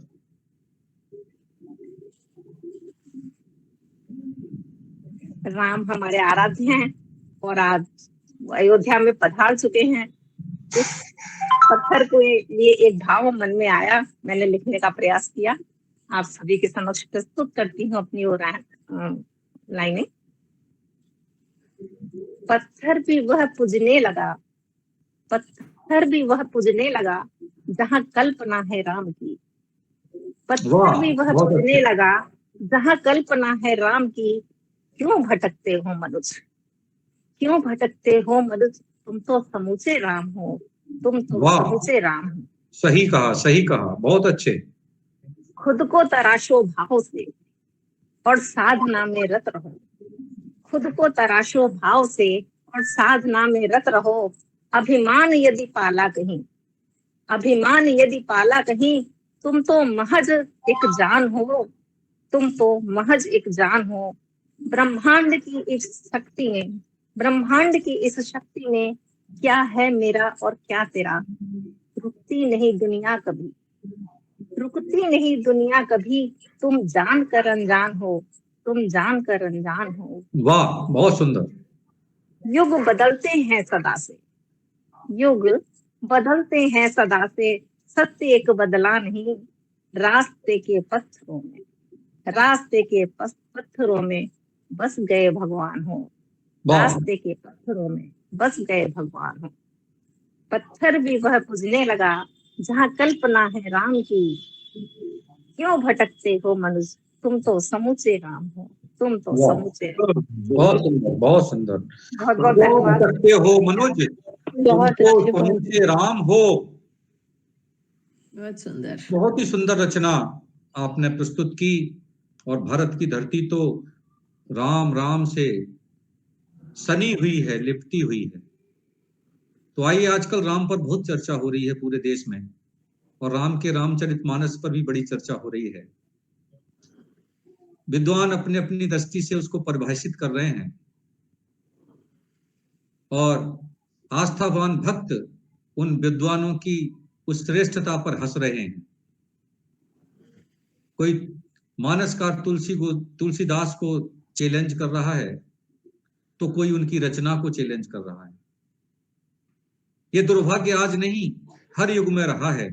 राम हमारे आराध्य हैं और आज अयोध्या में पधार चुके हैं। इस पत्थर को ये एक भाव मन में आया, मैंने लिखने का प्रयास किया, आप सभी के समक्ष प्रस्तुत करती हूँ अपनी वो लाइनें। पत्थर भी वह पूजने लगा, पत्थर भी वह पूजने लगा, जहाँ कल्पना है राम की, पत्थर भी वह पूजने लगा, जहाँ कल्पना है राम की। क्यों भटकते हो मनुष्य, क्यों भटकते हो मनुष्य, तुम तो समूचे राम हो, तुम तो समूचे राम हो। सही कहा, सही कहा, बहुत अच्छे। खुद को तराशो भाव से और साधना में रत रहो। खुद को तराशो भाव से और साधना में रत रहो। अभिमान यदि पाला कहीं, अभिमान यदि पाला कहीं, तुम तो महज एक जान हो, तुम तो महज एक जान हो। ब्रह्मांड की इस शक्ति में, ब्रह्मांड की इस शक्ति में क्या है मेरा और क्या तेरा। रुकती नहीं दुनिया कभी, रुकती नहीं दुनिया कभी, तुम जान कर अनजान हो, तुम जान कर अनजान हो। वाह, बहुत सुंदर। युग बदलते हैं सदा से, युग बदलते हैं सदा से, सत्य एक बदला नहीं। रास्ते के पत्थरों में, रास्ते के पत्थरों में बस गए भगवान हो। रास्ते के पत्थरों में बस गए भगवान हो। पत्थर भी वह पूजने लगा जहाँ कल्पना है राम की। क्यों भटकते हो मनुष्य, तुम तो समूचे राम हो, तुम तो समूचे। बहुत सुंदर, बहुत सुंदर। बहुत बहुत धन्यवाद। भटकते हो मनोज, तुम तो समूचे राम हो। बहुत सुंदर, बहुत ही सुंदर रचना आपने प्रस्तुत की। और भारत की धरती तो राम राम से सनी हुई है, लिपटी हुई है। तो आइए, आजकल राम पर बहुत चर्चा हो रही है पूरे देश में, और राम के रामचरितमानस पर भी बड़ी चर्चा हो रही है। विद्वान अपनी अपनी दृष्टि से उसको परिभाषित कर रहे हैं, और आस्थावान भक्त उन विद्वानों की उस श्रेष्ठता पर हंस रहे हैं। कोई मानसकार तुलसीदास को चैलेंज कर रहा है, तो कोई उनकी रचना को चैलेंज कर रहा है। ये दुर्भाग्य आज नहीं, हर युग में रहा है।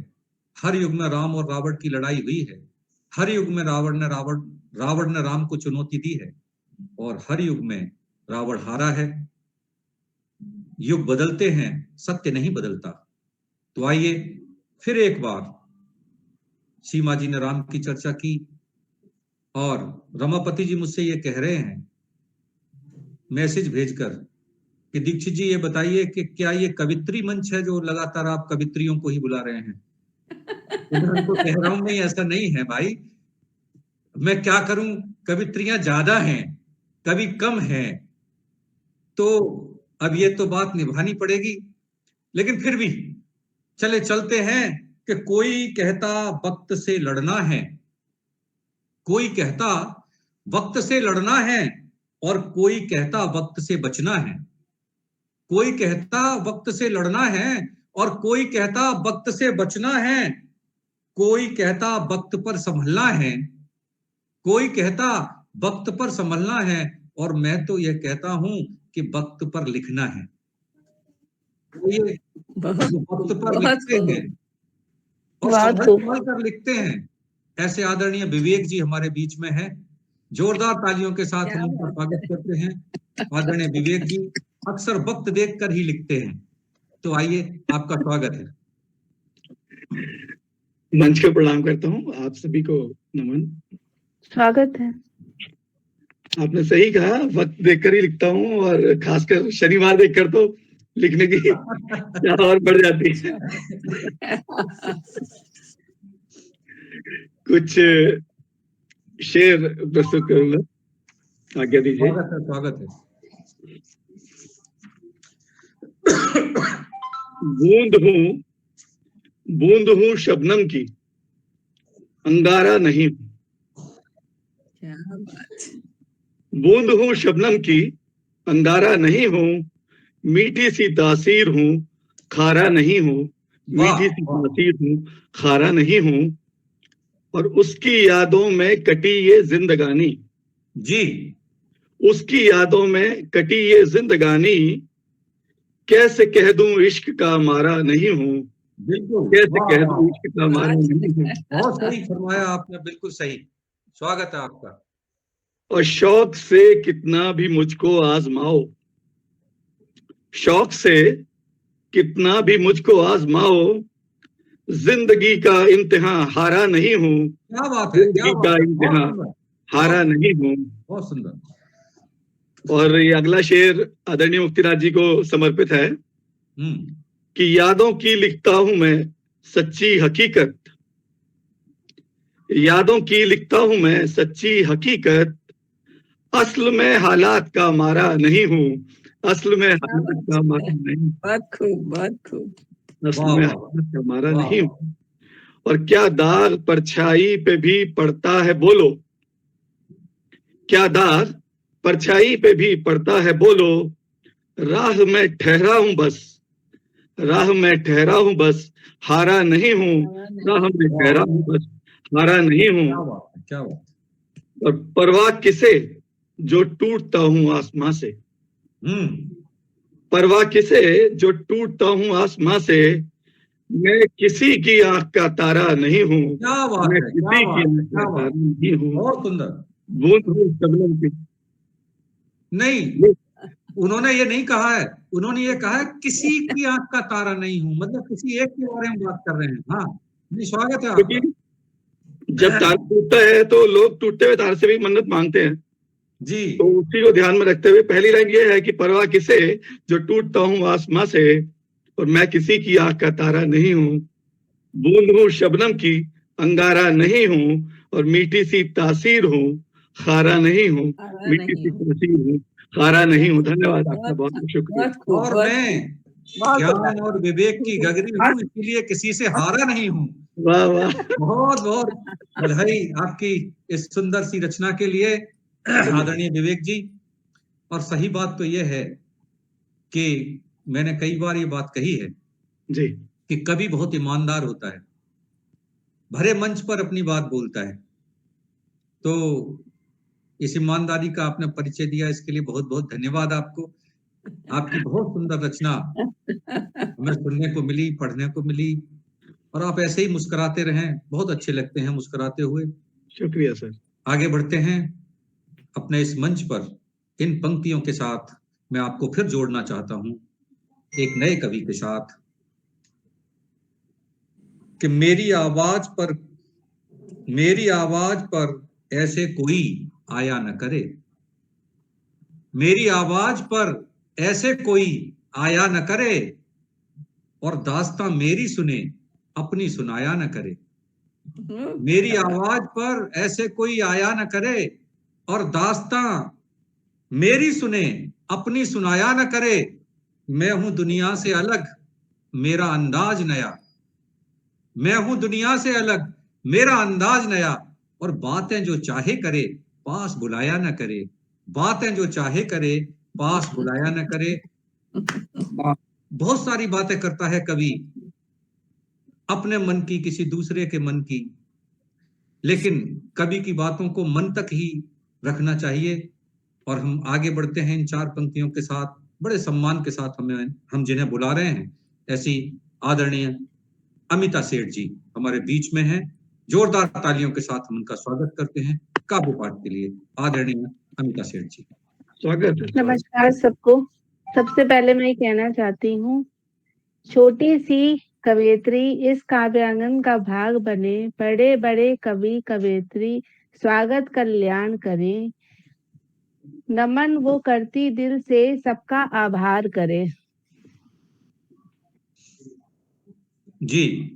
हर युग में राम और रावण की लड़ाई हुई है। हर युग में रावण ने राम को चुनौती दी है, और हर युग में रावण हारा है। युग बदलते हैं, सत्य नहीं बदलता। तो आइए फिर एक बार, सीमा जी ने राम की चर्चा की, और रमापति जी मुझसे ये कह रहे हैं मैसेज भेजकर कि दीक्षित जी ये बताइए कि क्या ये कवित्री मंच है जो लगातार आप कवित्रियों को ही बुला रहे हैं। तो कह रहा हूं नहीं, ऐसा नहीं है भाई, मैं क्या करूं, कवित्रियां ज्यादा हैं, कवि कम हैं, तो अब ये तो बात निभानी पड़ेगी। लेकिन फिर भी चलते हैं कि कोई कहता वक्त से लड़ना है, कोई कहता वक्त से लड़ना है, और कोई कहता वक्त से बचना है। कोई कहता वक्त से लड़ना है, और कोई कहता वक्त से बचना है। कोई कहता वक्त पर संभलना है, कोई कहता वक्त पर संभलना है, और मैं तो यह कहता हूं कि वक्त पर लिखना है। ये वक्त पर लिखते हैं और संभल कर लिखते हैं। ऐसे आदरणीय विवेक जी हमारे बीच में हैं। जोरदार तालियों के साथ हम उनका स्वागत करते हैं। आदरणीय विवेक जी अक्सर वक्त देखकर ही लिखते हैं। तो आइए, आपका स्वागत है। मंच को प्रणाम करता हूँ, आप सभी को नमन। स्वागत है। आपने सही कहा, वक्त देखकर ही लिखता हूँ, और खासकर शनिवार देखकर तो लिखने की चाह और बढ़ जाती है। कुछ शेर प्रस्तुत करूंगा, आज्ञा दीजिए। स्वागत है। बूंद हूँ शबनम की, अंगारा नहीं हूँ। क्या बात। बूंद हूँ शबनम की, अंगारा नहीं हूँ। मीठी सी तासीर हूँ, खारा नहीं हूँ। मीठी सी तासीर हूँ, खारा नहीं हूँ। और उसकी यादों में कटी ये जिंदगानी जी, उसकी यादों में कटी ये जिंदगानी। कैसे कह दूं इश्क का मारा नहीं हूँ। बिल्कुल, कैसे कह दूं इश्क का मारा नहीं हूँ। बहुत सही फरमाया आपने, बिल्कुल सही। स्वागत है आपका। और शौक से कितना भी मुझको आजमाओ, शौक से कितना भी मुझको आजमाओ, जिंदगी का इम्तिहान हारा नहीं हूँ। क्या बात है, जिंदगी का इम्तिहान हारा नहीं हूँ। बहुत सुंदर। और ये अगला शेर आदरणीय मुक्तिनाथ जी को समर्पित है कि यादों की लिखता हूं मैं सच्ची हकीकत। यादों की लिखता हूं मैं सच्ची हकीकत, असल में हालात का मारा नहीं हूँ, असल में हालात का मारा नहीं, बहुत खूब, बहुत खूब। असल में हालात का मारा नहीं हूँ। और क्या दाग परछाई पे भी पड़ता है बोलो, क्या दाग परछाई पे भी पड़ता है बोलो, राह में ठहरा हूं बस, राह में ठहरा हूं बस, हारा नहीं हूँ, राह में ठहरा हूं बस, हारा नहीं हूँ। क्या बात। और परवाह किसे जो टूटता हूँ आसमां से, परवाह किसे जो टूटता हूँ आसमां से, मैं किसी की आंख का तारा नहीं हूँ, क्या बात मैं है, किसी क्या की बात, आंख का क्या तारा बात। नहीं हूँ, बहुत सुंदर। बूंद हूँ शबनम की। नहीं, उन्होंने ये नहीं कहा है, उन्होंने ये कहा है किसी की आंख का तारा नहीं हूं, मतलब किसी एक के बारे में बात कर रहे हैं। हाँ, नहीं, स्वागत है आपका। क्योंकि जब तारा टूटता है तो लोग टूटते हुए तारे से भी मन्नत मांगते हैं जी। तो उसी को ध्यान में रखते हुए पहली लाइन ये है कि परवाह किसे जो टूटता हूँ आसमां से, और मैं किसी की आंख का तारा नहीं हूँ, बूंद हूँ शबनम की, अंगारा नहीं हूँ, और मीठी सी तासीर हूँ, खारा नहीं हूँ, मीठी सी तासीर हूँ, खारा नहीं हूँ। धन्यवाद आपका, बहुत बहुत शुक्रिया। और मैं ज्ञान और विवेक की गगरी हूँ, इसीलिए किसी से हारा नहीं हूँ। वाह वाह, बहुत बहुत बधाई आपकी इस सुंदर सी रचना के लिए आदरणीय विवेक जी। और सही बात तो यह है कि मैंने कई बार ये बात कही है जी कि कवि बहुत ईमानदार होता है, भरे मंच पर अपनी बात बोलता है। तो इस ईमानदारी का आपने परिचय दिया, इसके लिए बहुत बहुत धन्यवाद आपको। आपकी बहुत सुंदर रचना हमें सुनने को मिली, पढ़ने को मिली, और आप ऐसे ही मुस्कुराते रहें, बहुत अच्छे लगते हैं मुस्कुराते हुए। शुक्रिया सर। आगे बढ़ते हैं अपने इस मंच पर। इन पंक्तियों के साथ मैं आपको फिर जोड़ना चाहता हूं एक नए कवि के साथ कि मेरी आवाज पर ऐसे कोई आया न करे, मेरी आवाज पर ऐसे कोई आया न करे, और दास्तां मेरी सुने अपनी सुनाया न करे। मेरी आवाज पर ऐसे कोई आया न करे, और दास्तां मेरी सुने अपनी सुनाया न करे। मैं हूं दुनिया से अलग, मेरा अंदाज नया, मैं हूं दुनिया से अलग, मेरा अंदाज नया, और बातें जो चाहे करे पास बुलाया न करे, बातें जो चाहे करे पास बुलाया न करे। बहुत सारी बातें करता है कवि, अपने मन की, किसी दूसरे के मन की, लेकिन कवि की बातों को मन तक ही रखना चाहिए। और हम आगे बढ़ते हैं इन चार पंक्तियों के साथ, बड़े सम्मान के साथ हम जिन्हें बुला रहे हैं, ऐसी आदरणीय अमिता सेठ जी हमारे बीच में हैं। जोरदार तालियों के साथ हम उनका स्वागत करते हैं काव्य पाठ के लिए। आदरणीय अमिता सेठ जी, स्वागत है। नमस्कार सबको। सबसे पहले मैं कहना चाहती हूँ, छोटी सी कवयित्री इस काव्यांगन का भाग बने, बड़े बड़े कवि कवयित्री स्वागत कल्याण करें, नमन वो करती दिल से सबका आभार करे। जी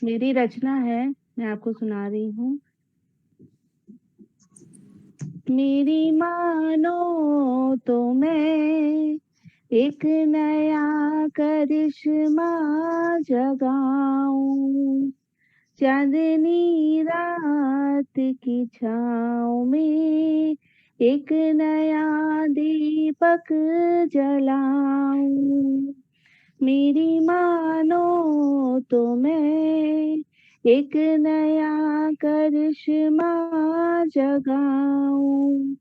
मेरी रचना है, मैं आपको सुना रही हूँ। मेरी मानो तो मैं एक नया करिश्मा जगाऊं, चांदनी रात की छाँव में एक नया दीपक जलाऊं। मेरी मानो तो मैं एक नया करिश्मा जगाऊं,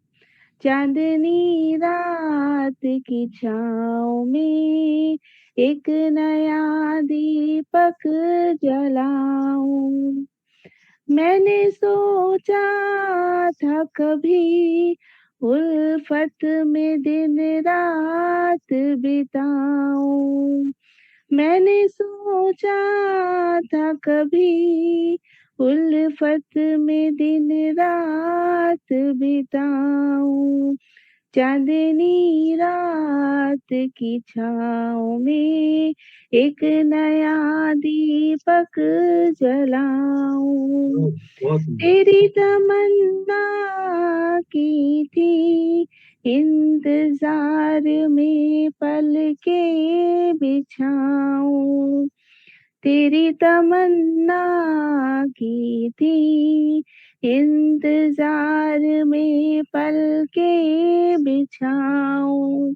चांदनी रात की छाँव में एक नया दीपक जलाऊं। मैंने सोचा था कभी उल्फत में दिन रात बिताऊं, मैंने सोचा था कभी उल्फत में दिन रात बिताऊं, चांदनी रात की छाँव में एक नया दीपक जलाऊं। तेरी तमन्ना की थी इंतजार में पलके बिछाऊं। तेरी तमन्ना की थी इंतजार में पलके बिछाऊं।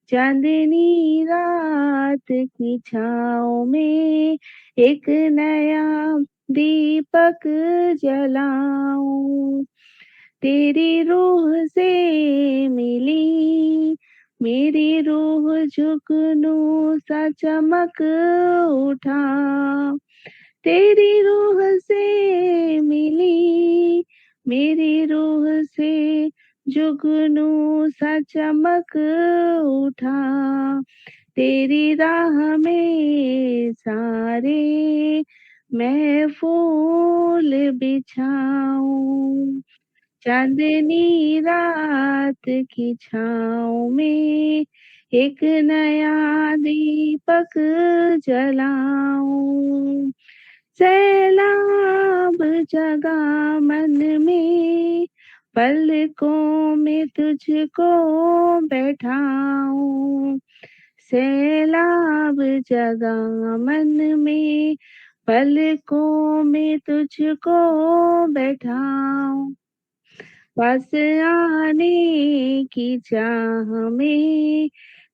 चांदनी रात की छाँव में एक नया दीपक जलाऊं। तेरी रूह से मिली मेरी रूह जुगनू सा चमक उठा। तेरी रूह से मिली मेरी रूह से जुगनू सा चमक उठा। तेरी राह में सारे मैं फूल बिछाऊं। चांदनी रात की छाँव में एक नया दीपक जलाऊं। सैलाब जगा मन में पलकों में तुझको बैठाऊं। सैलाब जगा मन में पलकों में तुझको बैठाऊं। पास आने की चाह में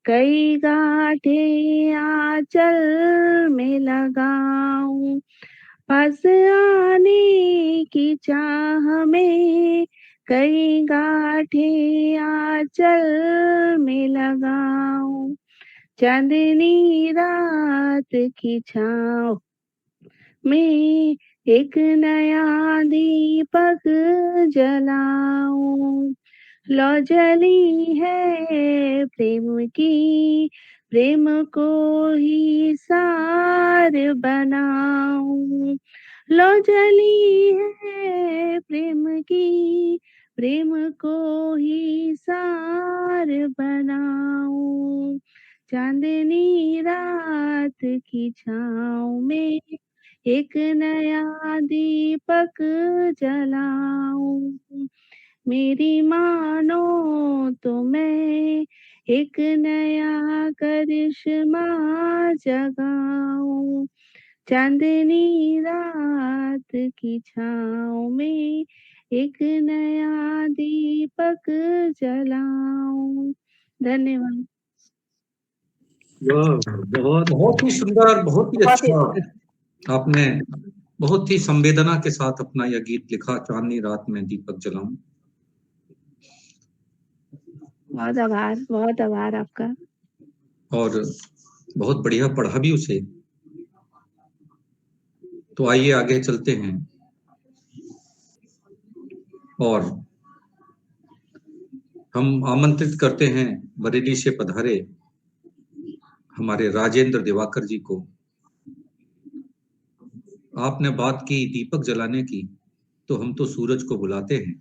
कई गांठें आंचल में लगाऊं। पास आने की चाह में कई गांठें आंचल में लगाऊं। चांदनी रात की छाँव में एक नया दीपक जलाऊं। लौ जली है प्रेम की प्रेम को ही सार बनाऊं। लौ जली है प्रेम की प्रेम को ही सार बनाऊं। चांदनी रात की छाँव में एक नया दीपक जलाऊं। मेरी मानो तो मैं एक नया करिश्मा जगाऊं। चांदनी रात की छाँव में एक नया दीपक जलाऊं। धन्यवाद। बहुत बहुत ही सुंदर, बहुत ही अच्छा। आपने बहुत ही संवेदना के साथ अपना यह गीत लिखा, चांदनी रात में दीपक जलाऊं। बहुत आभार आपका। और बहुत बढ़िया पढ़ा भी उसे। तो आइए आगे चलते हैं और हम आमंत्रित करते हैं बरेली से पधारे हमारे राजेंद्र दिवाकर जी को। आपने बात की दीपक जलाने की, तो हम तो सूरज को बुलाते हैं।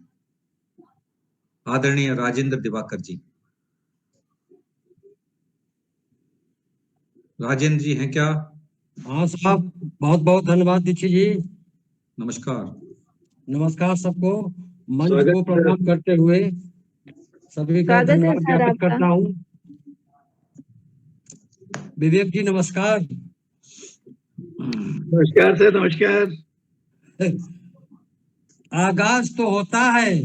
आदरणीय राजेंद्र दिवाकर जी। राजेंद्र जी हैं क्या? हाँ साहब, बहुत बहुत धन्यवाद दीक्षित जी। नमस्कार। नमस्कार सबको, मंच को प्रणाम करते हुए सभी का धन्यवाद ज्ञापित करता हूँ। विवेक जी नमस्कार। नमस्कार सर, नमस्कार। आगाज तो होता है,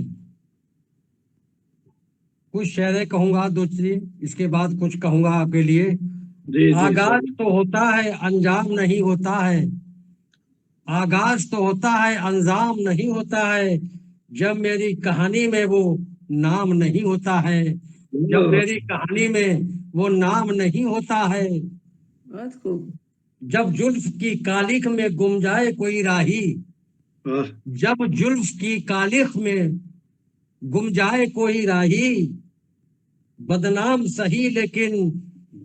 कुछ शेरे कहूंगा दो चीज, इसके बाद कुछ कहूंगा आपके लिए। आगाज तो होता है, अंजाम नहीं होता है। आगाज तो होता है, अंजाम नहीं होता है। जब मेरी कहानी में वो नाम नहीं होता है, जब मेरी कहानी में वो नाम नहीं होता है। जब जुल्फ की कालिख में गुम जाए कोई राही, जब जुल्फ की कालिख में गुम जाए कोई राही, बदनाम सही लेकिन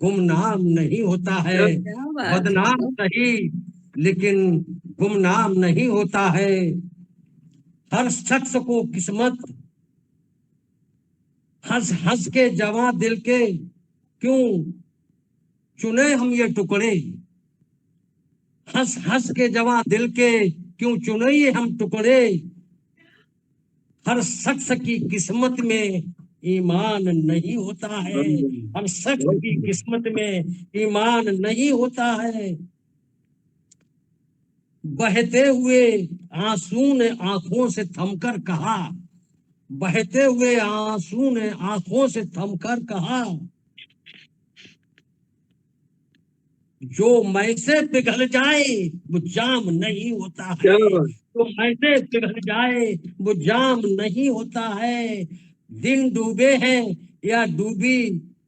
गुमनाम नहीं होता है। बदनाम सही लेकिन गुमनाम नहीं होता है। हर शख्स को किस्मत हंस हंस के जवां दिल के क्यों चुने हम ये टुकड़े, हंस हंस के जवां दिल के क्यों चुने ये हम टुकड़े, हर शख्स की किस्मत में ईमान नहीं होता है, हर शख्स की किस्मत में ईमान नहीं होता है। बहते हुए आंसू ने आंखों से थमकर कहा, बहते हुए आंसू ने आंखों से थमकर कहा, जो मैं से पिघल जाए वो जाम नहीं होता है, जो मैं से पिघल जाए वो जाम नहीं होता है। दिन डूबे हैं या डूबी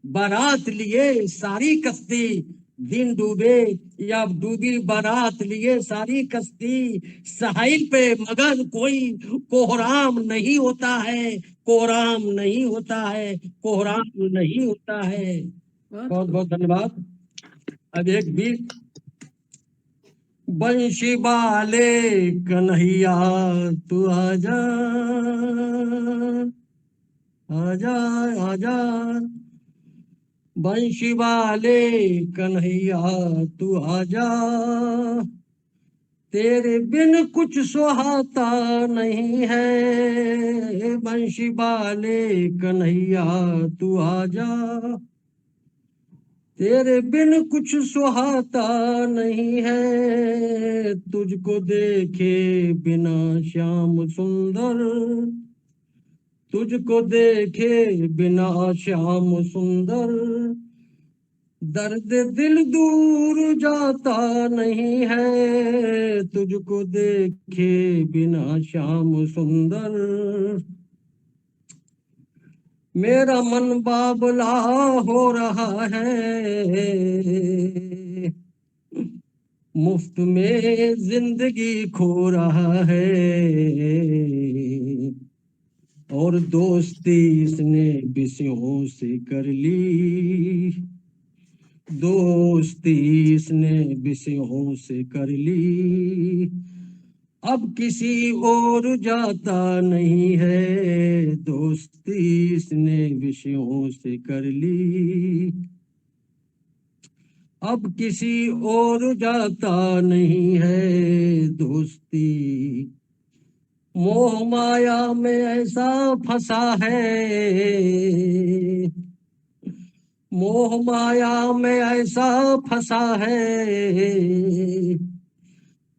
बारात लिए सारी कश्ती, दिन डूबे या डूबी बारात लिए सारी कश्ती, साहिल पे मगर कोई कोहराम नहीं होता है, कोहराम नहीं होता है, कोहराम नहीं होता है। बहुत बहुत धन्यवाद। अब एक गीत, बंशी वाले कन्हैया तू आजा आजा आजा, बंशी वाले कन्हैया तू आजा, तेरे बिन कुछ सुहाता नहीं है, बंशी वाले कन्हैया तू आजा, तेरे बिन कुछ सुहाता नहीं है, तुझको देखे बिना श्याम सुंदर, तुझको देखे बिना श्याम सुंदर, दर्द दिल दूर जाता नहीं है, तुझको देखे बिना श्याम सुंदर, मेरा मन बाबला हो रहा है, मुफ्त में जिंदगी खो रहा है, और दोस्ती इसने विषयों से कर ली, दोस्ती इसने विषयों से कर ली, अब किसी और जाता नहीं है, दोस्ती इसने विषयों से कर ली, अब किसी और जाता नहीं है दोस्ती, मोह माया में ऐसा फंसा है, मोह माया में ऐसा फंसा है,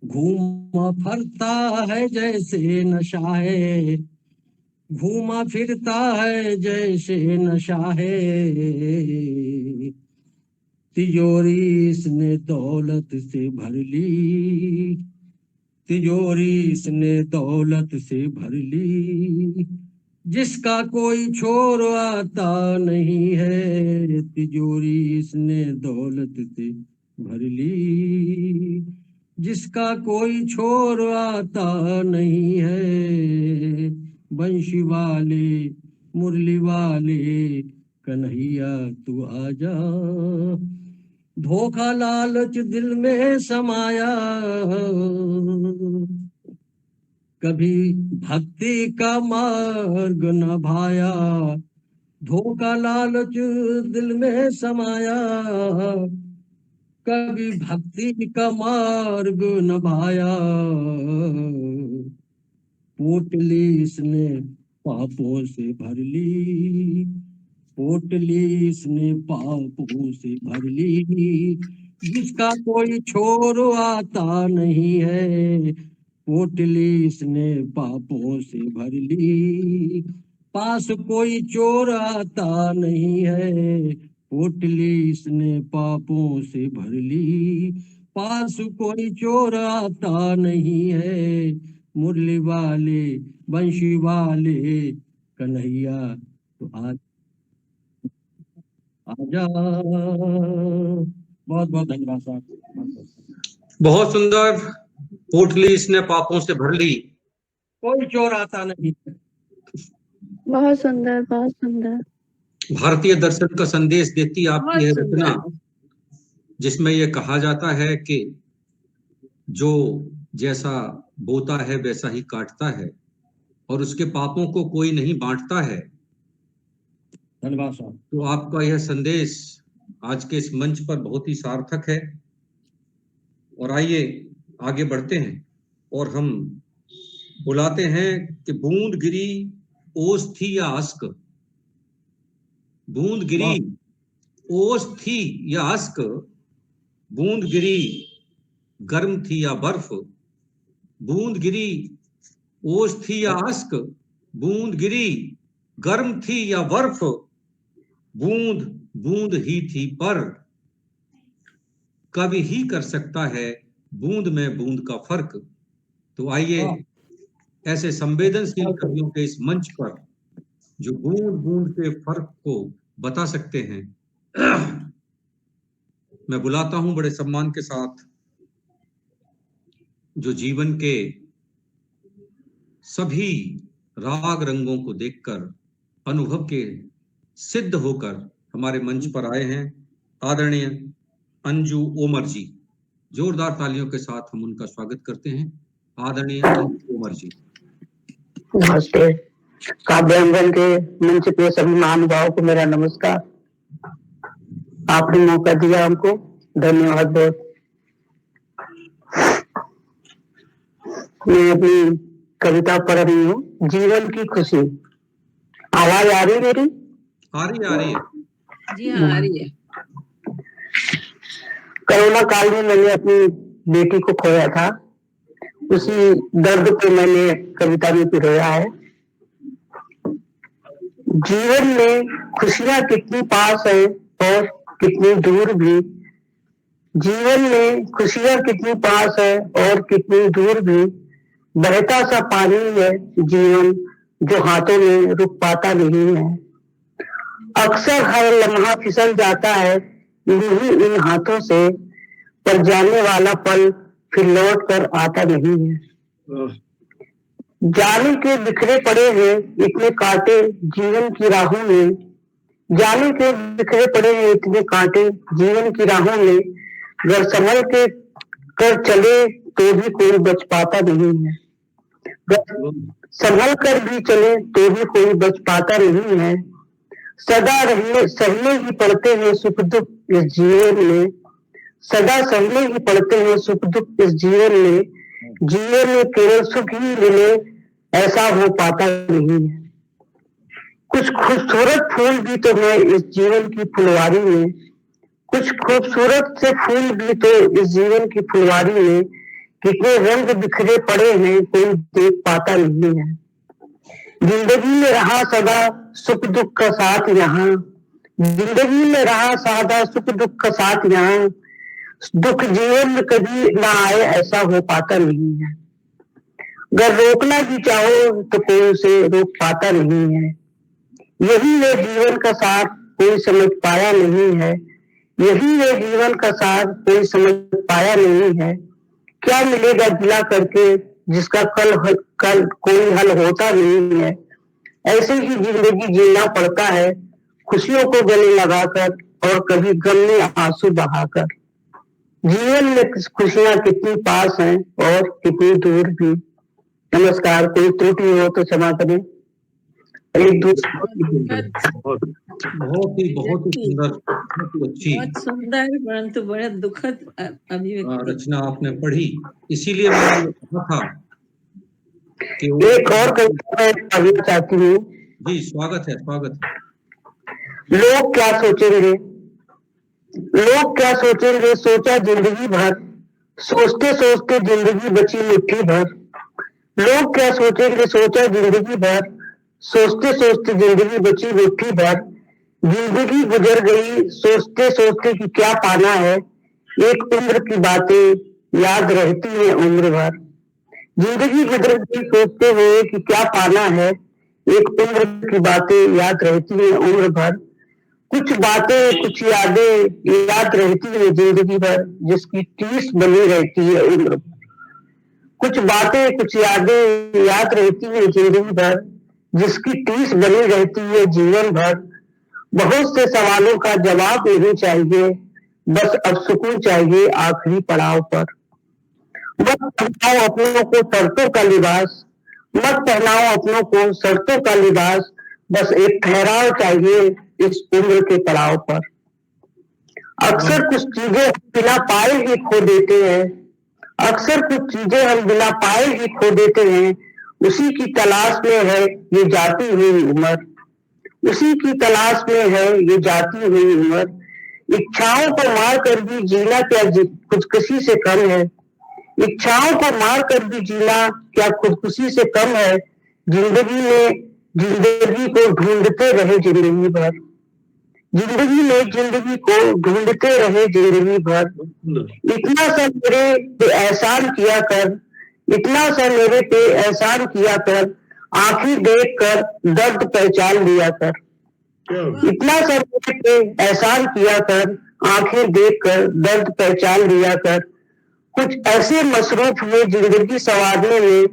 घूमा फिरता है जैसे नशा है, घूमा फिरता है जैसे नशा है, तिजोरी इसने दौलत से भर ली, तिजोरी इसने दौलत से भर ली, जिसका कोई छोर आता नहीं है, तिजोरी इसने दौलत से भर ली, जिसका कोई छोर आता नहीं है, बंशी वाले मुरली वाले कन्हैया तू आजा, धोखा लालच दिल में समाया, कभी भक्ति का मार्ग न भाया, धोखा लालच दिल में समाया, कभी भक्ति का मार्ग न भाया, पोटली इसने पापों से भर ली, पोटली इसने पापों से भर ली, जिसका कोई छोर आता नहीं है, पोटली इसने पापों से भर ली, पास कोई चोर आता नहीं है, पोटली इसने पापों से भर ली, पास कोई चोर आता नहीं है, मुरली वाले बंशी वाले कन्हैया तो आजा। बहुत बहुत धन्यवाद साहब। बहुत सुंदर। पोटली इसने पापों से भर ली, कोई चोर आता नहीं। बहुत सुंदर, बहुत सुंदर। भारतीय दर्शन का संदेश देती आपकी है रचना, जिसमें यह कहा जाता है कि जो जैसा बोता है वैसा ही काटता है, और उसके पापों को कोई नहीं बांटता है। धन्यवाद साहब। तो आपका यह संदेश आज के इस मंच पर बहुत ही सार्थक है। और आइए आगे बढ़ते हैं और हम बुलाते हैं कि बूंद गिरी ओस थी या अश्क, बूंद गिरी ओस थी या अश्क, बूंद गिरी गर्म थी या बर्फ, बूंद गिरी ओस थी या अश्क, बूंद गिरी गर्म थी या बर्फ, बूंद बूंद ही थी पर कवि ही कर सकता है बूंद में बूंद का फर्क। तो आइए ऐसे संवेदनशील कवियों के इस मंच पर जो बूंद बूंद के फर्क को बता सकते हैं, मैं बुलाता हूं बड़े सम्मान के साथ, जो जीवन के सभी राग रंगों को देखकर अनुभव के सिद्ध होकर हमारे मंच पर आए हैं, आदरणीय अंजू ओमर जी। जोरदार तालियों के साथ हम उनका स्वागत करते हैं। आदरणीय अंजू ओमर जी। नमस्ते। काव्यांगन के मंच पे सभी महानुभावों को मेरा नमस्कार। आपने मौका दिया हमको, धन्यवाद बहुत। मैं अपनी कविता पढ़ रही हूँ, जीवन की खुशी। आवाज आ रही मेरी? आ रही है जी हाँ, आ रही है। कोरोना काल में मैंने अपनी बेटी को खोया था, उसी दर्द को मैंने कविता में पिरोया है। जीवन में खुशियां कितनी पास है और कितनी दूर भी, जीवन में खुशियां कितनी पास है और कितनी दूर भी, बहता सा पानी है जीवन जो हाथों में रुक पाता नहीं है। अक्सर हर लम्हा फिसल जाता है यही इन हाथों से, पर जाने वाला पल फिर लौट कर आता नहीं है। जाने के बिखरे पड़े हैं इतने कांटे जीवन की राहों में, जाने के बिखरे पड़े हैं इतने कांटे जीवन की राहों में, अगर संभल के कर चले तो भी कोई बच पाता नहीं है, संभल कर भी चले तो भी कोई बच पाता नहीं है। सदा रहने सहने ही पड़ते हैं सुख दुख इस जीवन में, सदा सहने ही पड़ते हैं सुख दुख इस जीवन में, जीवन में केवल सुख ही मिले ऐसा हो पाता नहीं है। कुछ खूबसूरत फूल भी तो है इस जीवन की फुलवारी में, कुछ खूबसूरत से फूल भी तो इस जीवन की फुलवारी में, कितने रंग बिखरे पड़े हैं कोई देख पाता नहीं है। जिंदगी में रहा सदा सुख दुख का साथ यहाँ, जिंदगी में रहा सदा सुख दुख का साथ यहाँ, दुख जीवन में कभी ना आए ऐसा हो पाता नहीं है। अगर रोकना भी चाहो तो कोई उसे रोक पाता नहीं है। यही वे जीवन का साथ कोई समझ पाया नहीं है, यही वे जीवन का साथ कोई समझ पाया नहीं है। क्या मिलेगा गिला करके जिसका कल कोई हल होता नहीं है। ऐसे ही जिंदगी जीना पड़ता है खुशियों को गले लगाकर और कभी गम में आंसू बहाकर। जीवन में खुशियां कितनी पास हैं और कितनी दूर भी। नमस्कार, कोई त्रुटि हो तो क्षमा करें। एक दूसरे बहुत ही सुंदर, बहुत ही अच्छी, बहुत सुंदर परंतु बड़ा दुखद अभिव्यक्ति रचना आपने पढ़ी, इसीलिए मैंने कहा था कि एक और कविता मैं पढ़ना चाहती हूँ। जी स्वागत है, स्वागत है। लोग क्या सोचेंगे, लोग क्या सोचेंगे सोचा जिंदगी भर, सोचते सोचते जिंदगी बची मुट्ठी भर। लोग क्या सोचेंगे सोचा जिंदगी भर, सोचते सोचते जिंदगी बची मुट्ठी भर। जिंदगी गुजर गई सोचते सोचते कि क्या पाना है, एक उम्र की बातें याद रहती है उम्र भर। जिंदगी गुजर गई सोचते हुए कि क्या पाना है, एक उम्र की बातें याद रहती है उम्र भर। कुछ बातें कुछ यादें याद रहती है जिंदगी भर, जिसकी टीस बनी रहती है उम्र भर। कुछ बातें कुछ यादें याद रहती है जिंदगी भर, जिसकी टीस बनी रहती है जीवन भर। बहुत से सवालों का जवाब नहीं चाहिए, बस अब सुकून चाहिए आखिरी पड़ाव पर। मत पहनाओ अपनों को शर्तों का लिबास, मत पहनाओ अपनों को शर्तों का लिबास, बस एक ठहराव चाहिए इस उम्र के पड़ाव पर। अक्सर कुछ चीजें हम बिना पाए ही खो देते हैं, अक्सर कुछ चीजें हम बिना पाए ही खो देते हैं। उसी की तलाश में है ये जाती हुई उम्र, उसी की तलाश में है ये जाती हुई उम्र। इच्छाओं को मार कर भी जीना क्या खुदकुशी से कम है, इच्छाओं को मार कर भी जीना क्या खुदकुशी से कम है। जिंदगी में जिंदगी को ढूंढते रहे जिंदगी भर, जिंदगी में जिंदगी को ढूंढते रहे जिंदगी भर। इतना सा मेरे पे एहसान किया कर, इतना सा मेरे पे एहसान किया कर, आंखें देख कर दर्द पहचान लिया कर। इतना सा मेरे पे एहसान किया कर, आंखें देख कर दर्द पहचान लिया कर। कुछ ऐसे मसरूफ हुए जिंदगी संवारने में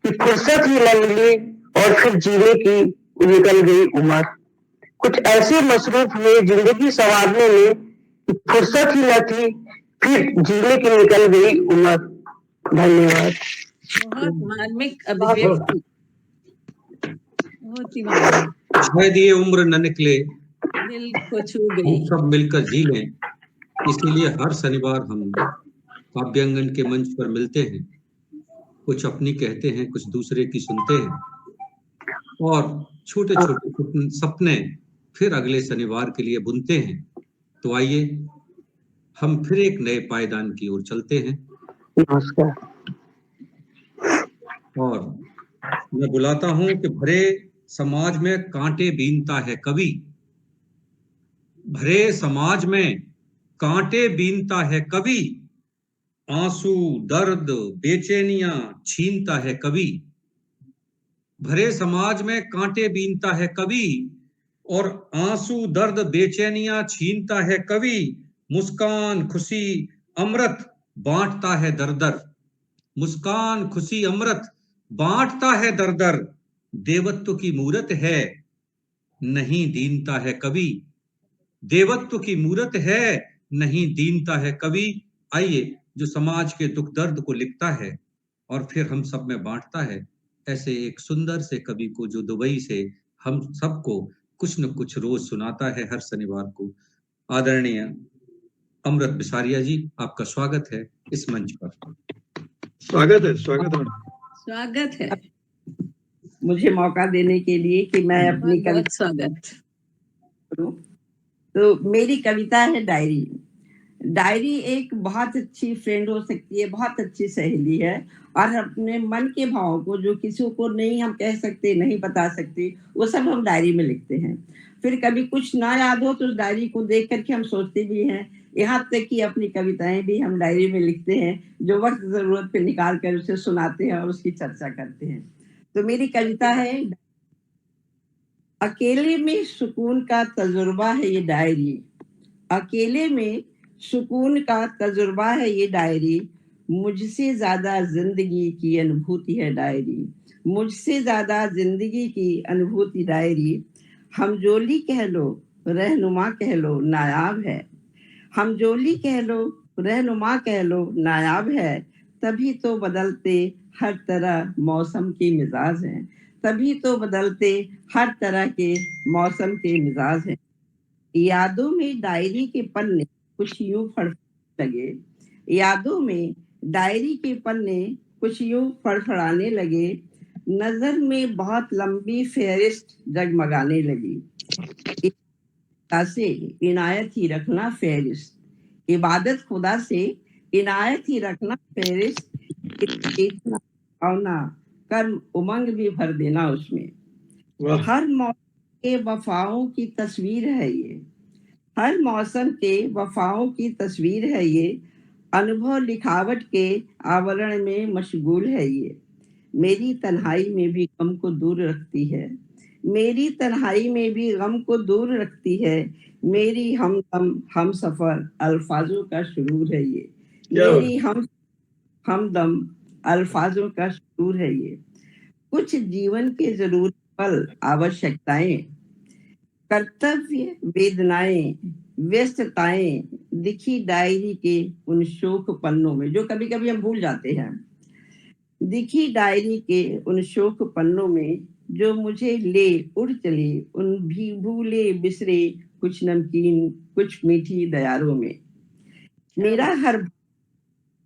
कि फुर्सत ही न मिली और फिर जीने की निकल गई उम्र। कुछ ऐसे मसरूफ हुए जिंदगी संवारने में कि फुर्सत ही न थी, फिर जीने की निकल गई उम्र। धन्यवाद। बहुत मार्मिक अभिव्यक्ति, बहुत ही मार्मिक। शायद ये उम्र न निकले, दिल को छू गई। हम सब मिलकर जी लें। इसीलिए हर शनिवार हम काव्यांगन के मंच पर मिलते हैं, कुछ अपनी कहते हैं, कुछ दूसरे की सुनते हैं और छोटे छोटे सपने फिर अगले शनिवार के लिए बुनते हैं। तो आइए हम फिर एक नए पायदान की ओर चलते हैं। नमस्कार। और मैं बुलाता हूं कि भरे समाज में कांटे बीनता है कवि, भरे समाज में कांटे बीनता है कवि, आंसू दर्द बेचैनियां छीनता है कवि। भरे समाज में कांटे बीनता है कवि और आंसू दर्द बेचैनियां छीनता है कवि। मुस्कान खुशी अमृत बांटता है दर दर, मुस्कान खुशी अमृत बांटता है दर दर। देवत्व की मूरत है नहीं दीनता है कवि, देवत्व की मूरत है नहीं दीनता है कवि। आइए, जो समाज के दुख दर्द को लिखता है और फिर हम सब में बांटता है, ऐसे एक सुंदर से कवि को जो दुबई से हम सबको कुछ न कुछ रोज सुनाता है हर शनिवार को। आदरणीय अमृत बिसारिया जी, आपका स्वागत है इस मंच पर। स्वागत है, स्वागत है, स्वागत है। मुझे मौका देने के लिए कि मैं अपनी कविता स्वागत करूं। तो मेरी कविता है डायरी। डायरी एक बहुत अच्छी फ्रेंड हो सकती है, बहुत अच्छी सहेली है, और अपने मन के भावों को जो किसी को नहीं हम कह सकते, नहीं बता सकते, वो सब हम डायरी में लिखते हैं। फिर कभी कुछ ना याद हो तो उस डायरी को देख करके हम सोचते भी हैं, यहाँ तक कि अपनी कविताएं भी हम डायरी में लिखते हैं, जो वक्त जरूरत पे निकाल कर उसे सुनाते हैं और उसकी चर्चा करते हैं। तो मेरी कविता है, अकेले में सुकून का तजुर्बा है ये डायरी, अकेले में सुकून का तजुर्बा है ये डायरी। मुझसे ज्यादा जिंदगी की अनुभूति है डायरी, मुझसे ज्यादा जिंदगी की अनुभूति डायरी। हमजोली कह लो रहनुमा कह लो नायाब है, हमजोली कह लो रहनुमा कह लो नायाब है। तभी तो बदलते हर तरह मौसम के मिजाज हैं, तभी तो बदलते हर तरह के मौसम के मिजाज हैं। यादों में डायरी के पन्ने कुछ यूं फड़फड़ाने लगे, यादों में डायरी के पन्ने कुछ यूं फड़फड़ाने लगे। नजर में बहुत लंबी फेहरिस्त जगमगाने लगी। से इनायत ही रखना फेहरिस्त, इबादत खुदा से इनायत ही रखना फेहरिस्त। इतना भावना कर्म उमंग भी भर देना उसमें। हर मौसम के वफाओं की तस्वीर है ये, हर मौसम के वफाओं की तस्वीर है ये। अनुभव लिखावट के आवरण में मशगूल है ये। मेरी तन्हाई में भी गम को दूर रखती है, मेरी तन्हाई में भी गम को दूर रखती है। मेरी हमदम हम सफर अल्फाजों का शुरूर है ये, मेरी हमदम अल्फाजों का शुरूर है ये। कुछ जीवन के जरूरी पल आवश्यकताएं, कर्तव्य वेदनाएं व्यस्तताएं दिखी डायरी के उन शोक पन्नों में, जो कभी कभी हम भूल जाते हैं। दिखी डायरी के उन शोक पन्नों में जो मुझे ले उड़ चले उन भी भूले बिसरे कुछ नमकीन कुछ मीठी दयारों में। मेरा हर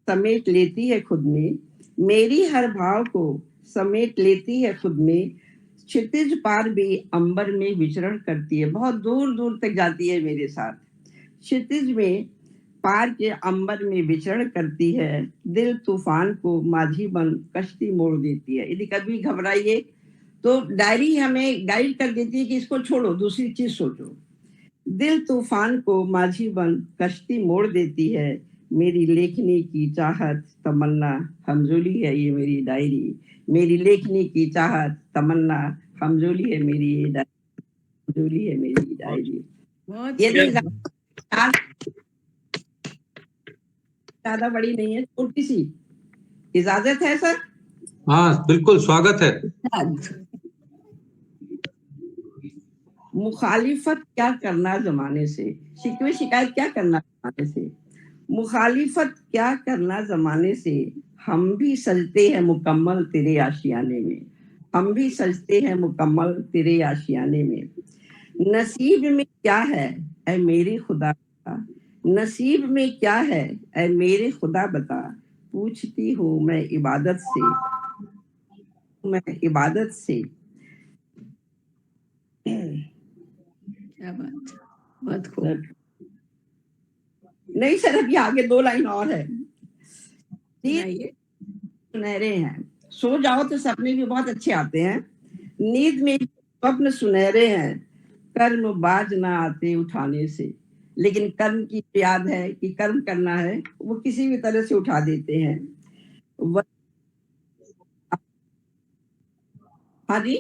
समेट लेती है खुद में, मेरी हर भाव को समेट लेती है खुद में। क्षितिज पार भी अंबर में विचरण करती है, बहुत दूर दूर तक जाती है मेरे साथ। क्षितिज में पार के अंबर में विचरण करती है, दिल तूफान को माझी बन कश्ती मोड़ देती है। यदि कभी घबराइए तो डायरी हमें गाइड कर देती है कि इसको छोड़ो, दूसरी चीज सोचो। दिल तूफान को माझी बन कश्ती मोड़ देती है, मेरी लेखनी की चाहत तमन्ना हमजोली है ये मेरी डायरी। मेरी लेखनी की चाहत तमन्ना हमजोली है मेरी ये डायरी, हमजोली है मेरी डायरी। यदि ज्यादा बड़ी नहीं है, छोटी सी, इजाजत है सर? हाँ बिल्कुल, स्वागत है। मुखालिफत क्या करना जमाने से, शिकवे शिकायत क्या करना जमाने से, मुखालिफत क्या करना जमाने से। हम भी सजते हैं मुकम्मल तेरे आशियाने में, हम भी सजते हैं मुकम्मल तेरे आशियाने में। नसीब में क्या है ऐ मेरे खुदा बता, नसीब में क्या है ऐ मेरे खुदा बता। पूछती हूँ मैं इबादत से, मैं इबादत से। क्या बात, बहुत खूब। नहीं सर, अभी आगे 2 लाइन और है। सुनहरे हैं, सो जाओ तो सपने भी बहुत अच्छे आते हैं। नींद में स्वप्न सुनहरे हैं, कर्म बाज ना आते उठाने से। लेकिन कर्म की याद है कि कर्म करना है, वो किसी भी तरह से उठा देते हैं। हाँ जी,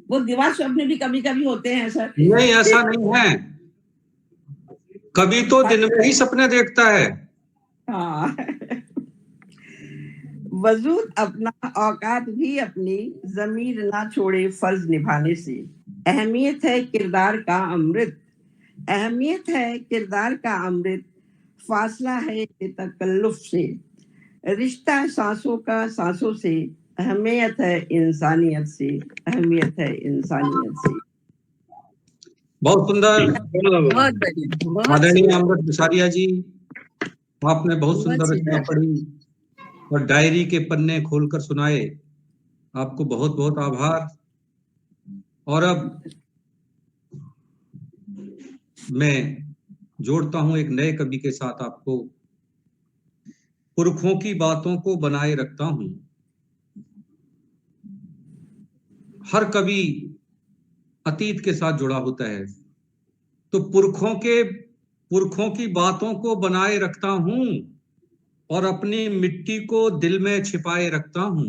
वो दीवार स्वप्न भी कभी कभी होते हैं सर। नहीं, ऐसा नहीं है, कभी तो दिन में ही सपने देखता है। हाँ वजूद अपना औकात भी अपनी, जमीर ना छोड़े फर्ज निभाने से। अहमियत है किरदार का अमृत, अहमियत है किरदार का अमृत। फासला है तकल्लुफ से, रिश्ता है सांसों का सांसों से। अहमियत है इंसानियत से, अहमियत है इंसानियत से। बहुत सुंदर, बहुत बढ़िया। आदरणीय अमृत बिसारिया जी, आपने बहुत सुंदर रचना पढ़ी और डायरी के पन्ने खोलकर सुनाए। आपको बहुत बहुत आभार। और अब मैं जोड़ता हूं एक नए कवि के साथ आपको। पुरखों की बातों को बनाए रखता हूं। हर कवि अतीत के साथ जुड़ा होता है, तो पुरखों की बातों को बनाए रखता हूं और अपनी मिट्टी को दिल में छिपाए रखता हूं।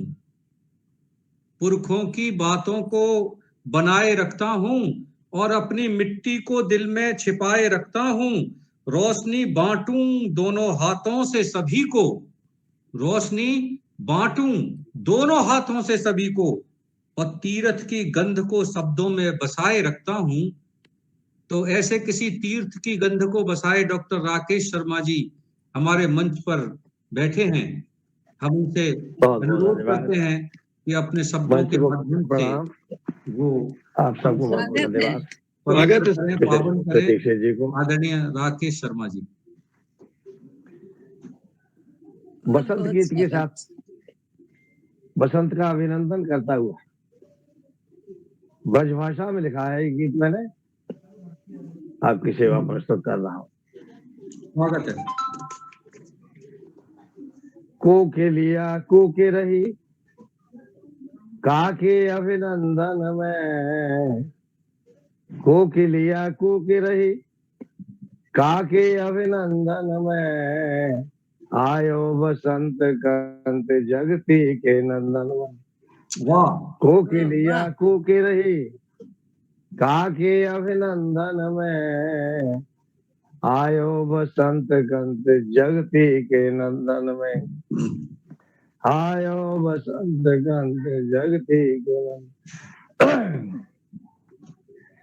पुरखों की बातों को बनाए रखता हूं और अपनी मिट्टी को दिल में छिपाए रखता हूं। रोशनी बांटूं दोनों हाथों से सभी को, रोशनी बांटूं दोनों हाथों से सभी को, और तीर्थ की गंध को शब्दों में बसाए रखता हूं। तो ऐसे किसी तीर्थ की गंध को बसाए डॉक्टर राकेश शर्मा जी हमारे मंच पर बैठे हैं। हम उनसे अनुरोध करते हैं कि अपने शब्दों के माध्यम से वो आप सबको धन्यवाद, पावन करें। आदरणीय राकेश शर्मा जी। बसंत गीत के साथ बसंत का अभिनंदन करता हुआ ब्रजभाषा में लिखा है गीत, मैंने आपकी सेवा प्रस्तुत कर रहा हूँ। स्वागत है। को के लिया को के रही, काके अभिनंदन में। को के लिया को के रही, काके अभिनंदन में। आयो बसंत कंत जगती के नंदन में। को के लिया को के रही, काके अभिनंदन में। आयो बसंत कंत जगती के नंदन में। आयो बसंत कंत जगती के नंदन।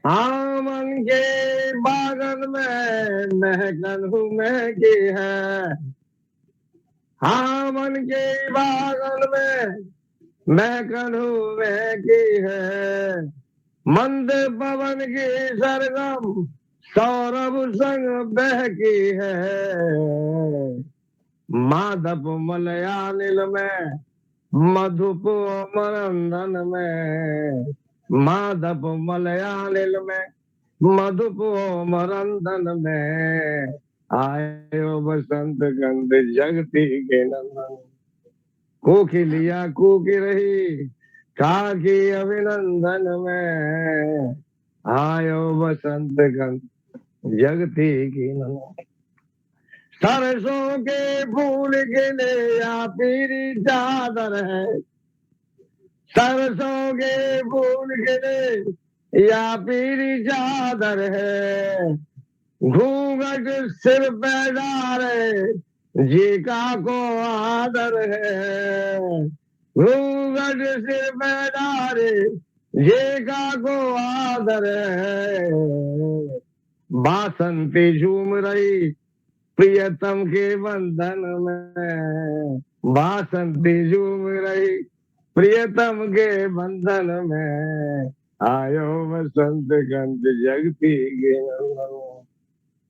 हाँ मन के बागन में महकन हूँ महकी है। हाँ मन के बागल में महकन महकी है, मंद पवन की सरगम सौरभ संग बहकी है। माधव मलयानिल में मधुप मरंदन में, माधव मलयानिल में मधुप मरंदन में, आयो बसंत गंध जगती के नंदन। कोकिलिया कूकी रही काकी अभिनंदन में, आयो बसंत गंध जगती की नंदन। सरसों के फूल गिले या पीरी चादर है, सरसों के फूल गिले या पीरी चादर है। घूंघट सिर पे डाले जी का को आदर है, घूंघट सिर पे डाले जी का को आदर है। बासंती झूम रही प्रियतम के बंधन में, बासंती झूम रही प्रियतम के बंधन में, आयो बसंत गंध जगती के नंदन।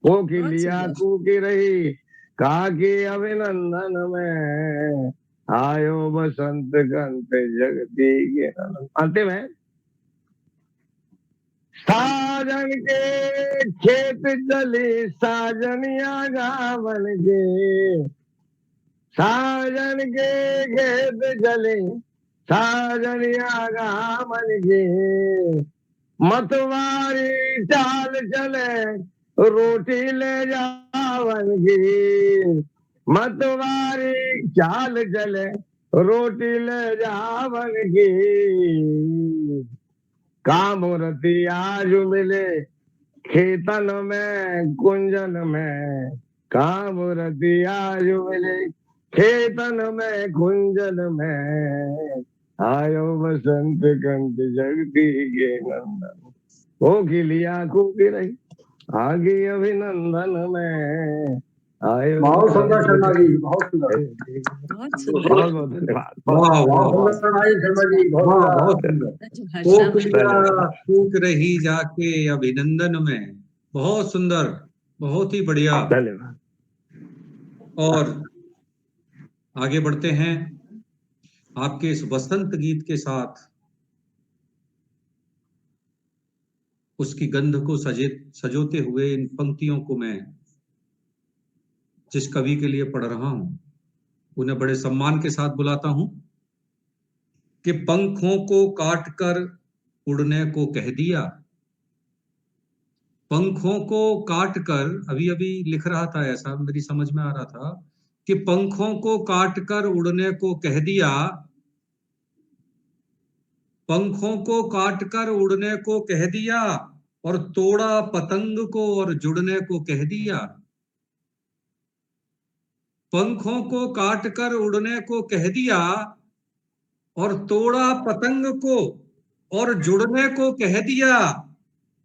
कोकिलिया कूकी रही काकी अभिनंदन में, आयो बसंत गंध जगती के नंदन। अंतिम है। साजन के खेत चली साजनिया गावन के, साजन के खेत चली साजनिया गावन के। मतवारी चाल चले रोटी ले जावन की, मतवारी चाल चले रोटी ले जावन की। कामूर्ति आज मिले खेतन में कुंजन में, कामूर्ति आज मिले खेतन में कुंजन में, आयो बसंत गंध जगती के नंदन। कोकिलिया कूकी रही आगे अभिनंदन में, आयो बहुत सुंदर शर्मा जी, बहुत सुंदर, बहुत बहुत धन्यवाद। बहुत सुंदर शर्मा जी, बहुत सुंदर। कोकिलिया कूक रही जाके अभिनंदन में, बहुत सुंदर, बहुत ही बढ़िया। धन्यवाद। और आगे बढ़ते हैं आपके इस बसंत गीत के साथ। उसकी गंध को सजोते हुए इन पंक्तियों को मैं जिस कवि के लिए पढ़ रहा हूं उन्हें बड़े सम्मान के साथ बुलाता हूं कि पंखों को काटकर उड़ने को कह दिया, पंखों को काटकर, अभी अभी लिख रहा था ऐसा, मेरी समझ में आ रहा था कि पंखों को काटकर उड़ने को कह दिया, पंखों को काटकर उड़ने को कह दिया, और तोड़ा पतंग को और जुड़ने को कह दिया। पंखों को काटकर उड़ने को कह दिया और तोड़ा पतंग को और जुड़ने को कह दिया।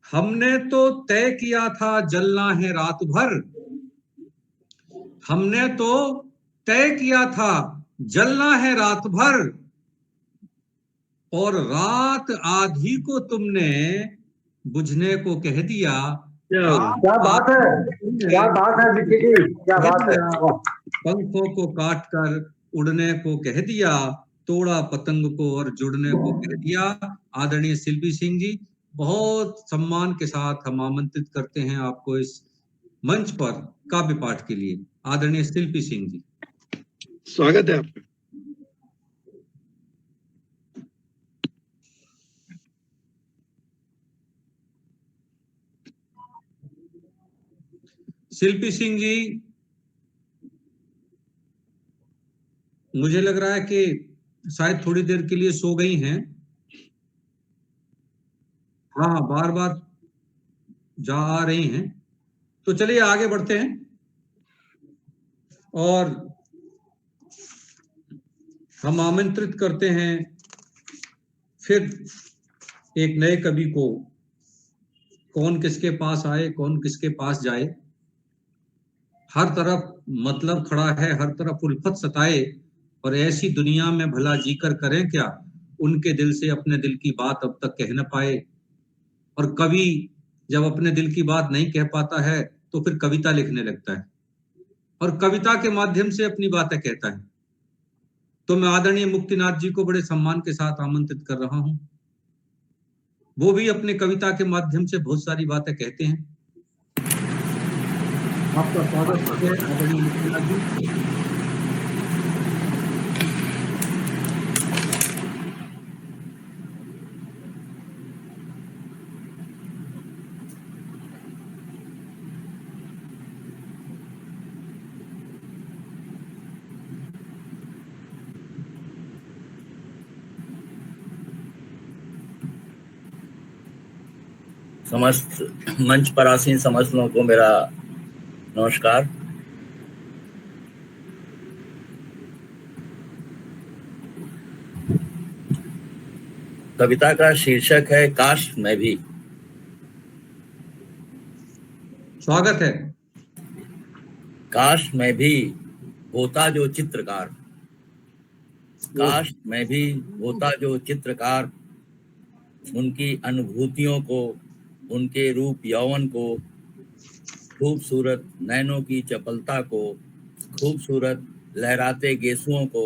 हमने तो तय किया था जलना है रात भर, हमने तो तय किया था जलना है रात भर, और रात आधी को तुमने बुझने को कह दिया। क्या बात है, क्या बात है विक्की जी, क्या बात है। पंखों को काटकर उड़ने को कह दिया, तोड़ा पतंग को और जुड़ने को कह दिया। आदरणीय शिल्पी सिंह जी, बहुत सम्मान के साथ हम आमंत्रित करते हैं आपको इस मंच पर काव्य पाठ के लिए। आदरणीय शिल्पी सिंह जी, स्वागत है आपका। शिल्पी सिंह जी, मुझे लग रहा है कि शायद थोड़ी देर के लिए सो गई हैं। हाँ, बार बार जा आ रही हैं। तो चलिए आगे बढ़ते हैं और हम आमंत्रित करते हैं फिर एक नए कवि को। कौन किसके पास आए, कौन किसके पास जाए, हर तरफ मतलब खड़ा है, हर तरफ उल्फत सताए, और ऐसी दुनिया में भला जीकर करें क्या, उनके दिल से अपने दिल की बात अब तक कह न पाए। और कवि जब अपने दिल की बात नहीं कह पाता है तो फिर कविता लिखने लगता है और कविता के माध्यम से अपनी बातें कहता है। तो मैं आदरणीय मुक्तिनाथ जी को बड़े सम्मान के साथ आमंत्रित कर रहा हूं। वो भी अपने कविता के माध्यम से बहुत सारी बातें कहते हैं। आपका स्वागत है आदरणीय मुक्तिनाथ जी। समस्त मंच पर आसीन समस्त लोगों को मेरा नमस्कार। कविता का शीर्षक है काश मैं भी। स्वागत है। काश मैं भी होता जो चित्रकार, काश मैं भी होता जो चित्रकार, उनकी अनुभूतियों को, उनके रूप यौवन को, खूबसूरत नैनों की चपलता को, खूबसूरत लहराते गेसुओं को,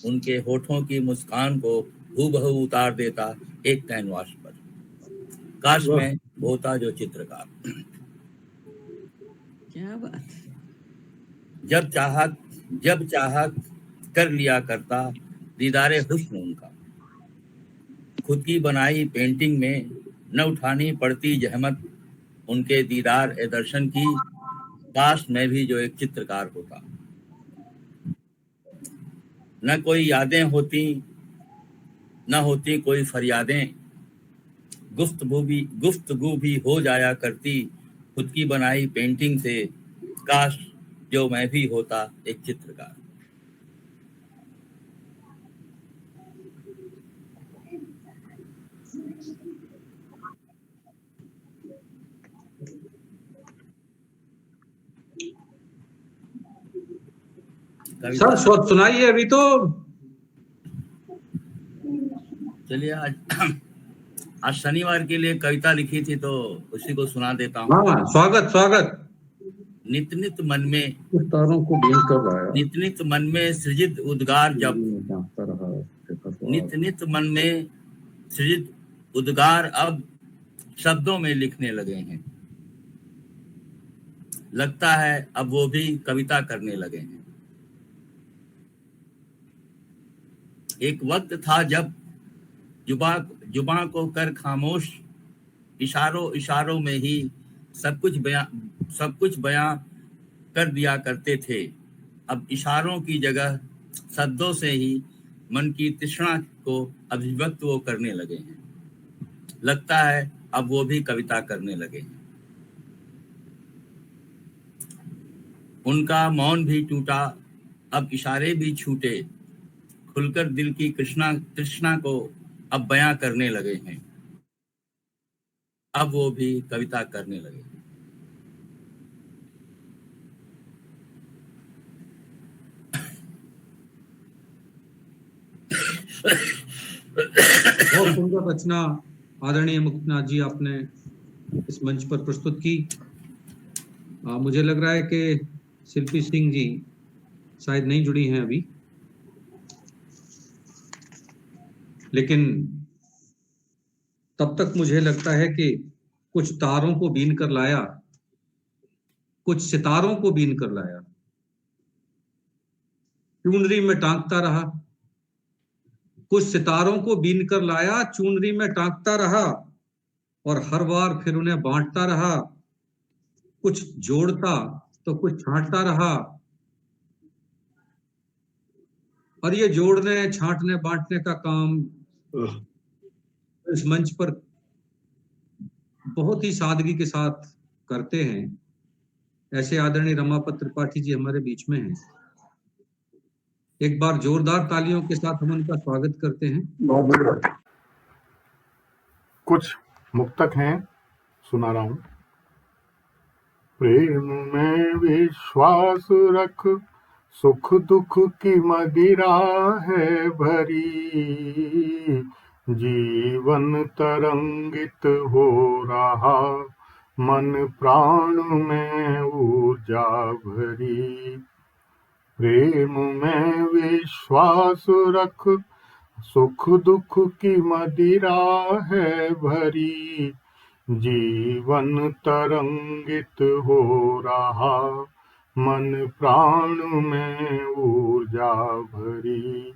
उनके होठों की मुस्कान को हूबहू उतार देता एक कैनवास पर। काश मैं होता जो चित्रकार। क्या बात। जब चाहत कर लिया करता दीदारे हुस्न उनका, खुद की बनाई पेंटिंग में न उठानी पड़ती जहमत उनके दीदार ए दर्शन की। काश मैं भी जो एक चित्रकार होता। न कोई यादें होती, न होती कोई फरियादें, गुफ्तगू भी हो जाया करती खुद की बनाई पेंटिंग से। काश जो मैं भी होता एक चित्रकार। सर सुनाइए अभी तो। चलिए आज शनिवार के लिए कविता लिखी थी तो उसी को सुना देता हूँ। हाँ, स्वागत। नित नित मन में तारों को बीन कर लाया, नित नित मन में सृजित उद्गार जब, नित नित मन में सृजित उद्गार अब शब्दों में लिखने लगे हैं। लगता है अब वो भी कविता करने लगे हैं। एक वक्त था जब जुबां को कर खामोश, इशारों में ही सब कुछ बयां कर दिया करते थे। अब इशारों की जगह शब्दों से ही मन की तृष्णा को अभिव्यक्त वो करने लगे हैं। लगता है अब वो भी कविता करने लगे हैं। उनका मौन भी टूटा, अब इशारे भी छूटे, खुलकर दिल की तृष्णा को अब बयां करने लगे हैं। अब वो भी कविता करने लगे हैं। बहुत सुंदर रचना आदरणीय मुक्तिनाथ जी आपने इस मंच पर प्रस्तुत की। मुझे लग रहा है कि शिल्पी सिंह जी शायद नहीं जुड़ी हैं अभी, लेकिन तब तक मुझे लगता है कि कुछ तारों को बीन कर लाया, कुछ सितारों को बीन कर लाया, चुनरी में टांगता रहा। कुछ सितारों को बीन कर लाया, चुनरी में टांगता रहा, और हर बार फिर उन्हें बांटता रहा। कुछ जोड़ता तो कुछ छांटता रहा, और ये जोड़ने, छांटने, बांटने का काम इस मंच पर बहुत ही सादगी के साथ करते हैं। ऐसे आदरणीय रमापत त्रिपाठी जी हमारे बीच में हैं। एक बार जोरदार तालियों के साथ हम उनका स्वागत करते हैं। कुछ मुक्तक हैं, सुना रहा हूं। प्रेम में विश्वास रख, सुख दुख की मदिरा है भरी। जीवन तरंगित हो रहा, मन प्राण में ऊर्जा भरी। प्रेम में विश्वास रख, सुख दुख की मदिरा है भरी। जीवन तरंगित हो रहा, मन प्राण में ऊर्जा भरी।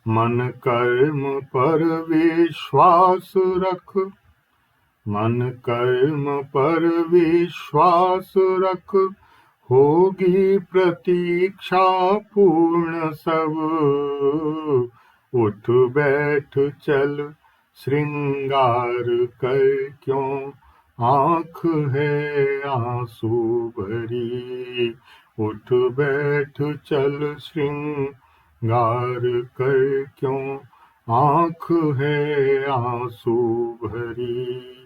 मन कर्म पर विश्वास रख, मन कर्म पर विश्वास रख, होगी प्रतीक्षा पूर्ण सब। उठ बैठ चल श्रृंगार कर, क्यों आँख है आंसू भरी। उठ बैठ चल श्रृंगार कर, क्यों आँख है आंसू भरी।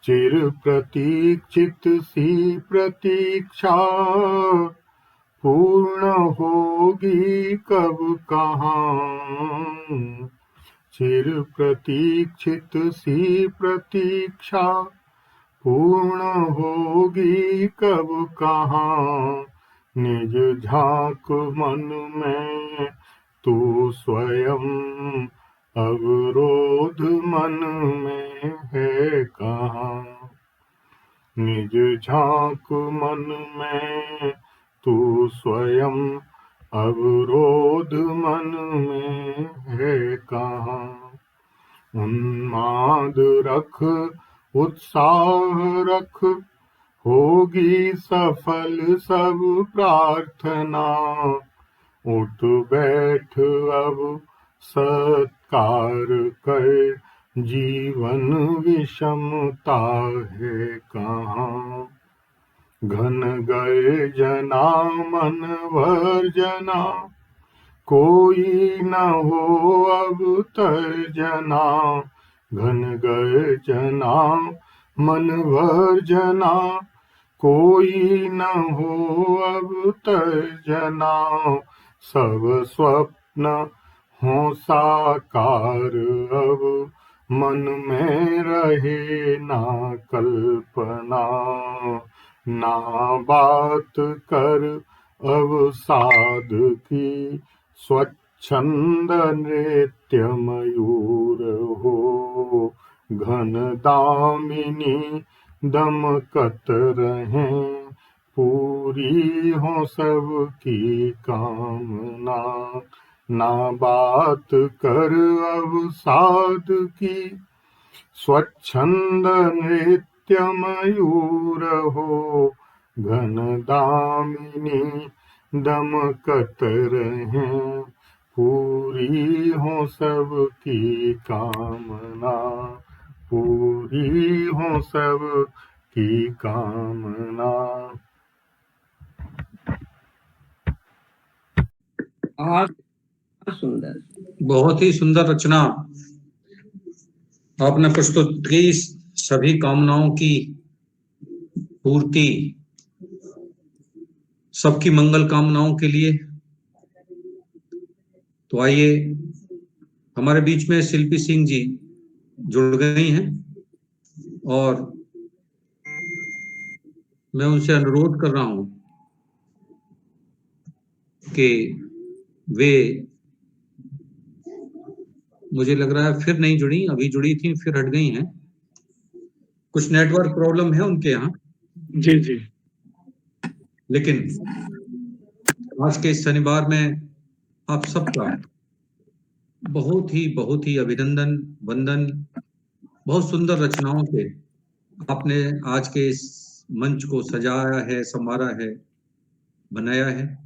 चिर प्रतीक्षित सी प्रतीक्षा पूर्ण होगी कब कहाँ। चिर प्रतीक्षित सी प्रतीक्षा पूर्ण होगी कब कहाँ। निज झांक मन में तू स्वयं, अवरोध मन में है कहाँ। निज झांक मन में तू स्वयं, अवरोध मन में है कहाँ। उन्माद रख, उत्साह रख, होगी सफल सब प्रार्थना। उठ बैठ अब सत्कार कर, जीवन विषमता है कहाँ। घन गए जना मन वर्जना, कोई न हो अब तर्जना। घन गए जना मन वर्जना, कोई न हो अब तर्जना। सब स्वप्न हो साकार अब, मन में रहे ना कल्पना। ना बात कर अब साध की, स्वच्छंद नृत्य मयूर हो। घन दामिनी दमकत रहें, पूरी हो सबकी कामना। ना बात कर अब साध की, स्वच्छंद नृत्य मयूर हो। घन दामिनी दमकत रहें, पूरी हो सबकी कामना। पूरी हो सबकी कामना। सुंदर, बहुत ही सुंदर रचना आपने प्रस्तुत की। सभी कामनाओं की पूर्ति, सबकी मंगल कामनाओं के लिए। तो आइए, हमारे बीच में शिल्पी सिंह जी जुड़ गई हैं और मैं उनसे अनुरोध कर रहा हूं कि वे, मुझे लग रहा है फिर नहीं जुड़ी, अभी जुड़ी थी फिर हट गई हैं। कुछ नेटवर्क प्रॉब्लम है उनके यहाँ। जी जी। लेकिन आज के शनिवार में आप सबका बहुत ही अभिनंदन, वंदन। बहुत सुंदर रचनाओं से आपने आज के इस मंच को सजाया है, संवारा है, बनाया है।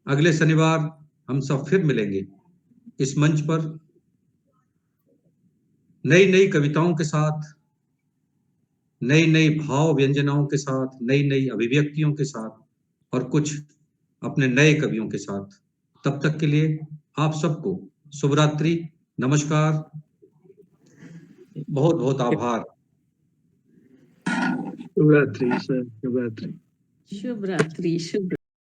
अगले शनिवार हम सब फिर मिलेंगे इस मंच पर, नई नई कविताओं के साथ, नई नई भाव व्यंजनाओं के साथ, नई नई अभिव्यक्तियों के साथ और कुछ अपने नए कवियों के साथ। तब तक के लिए आप सबको शुभ रात्रि, नमस्कार, बहुत बहुत आभार। शुभ रात्रि सर, शुभ रात्रि। शुभ रात्रि। शुभ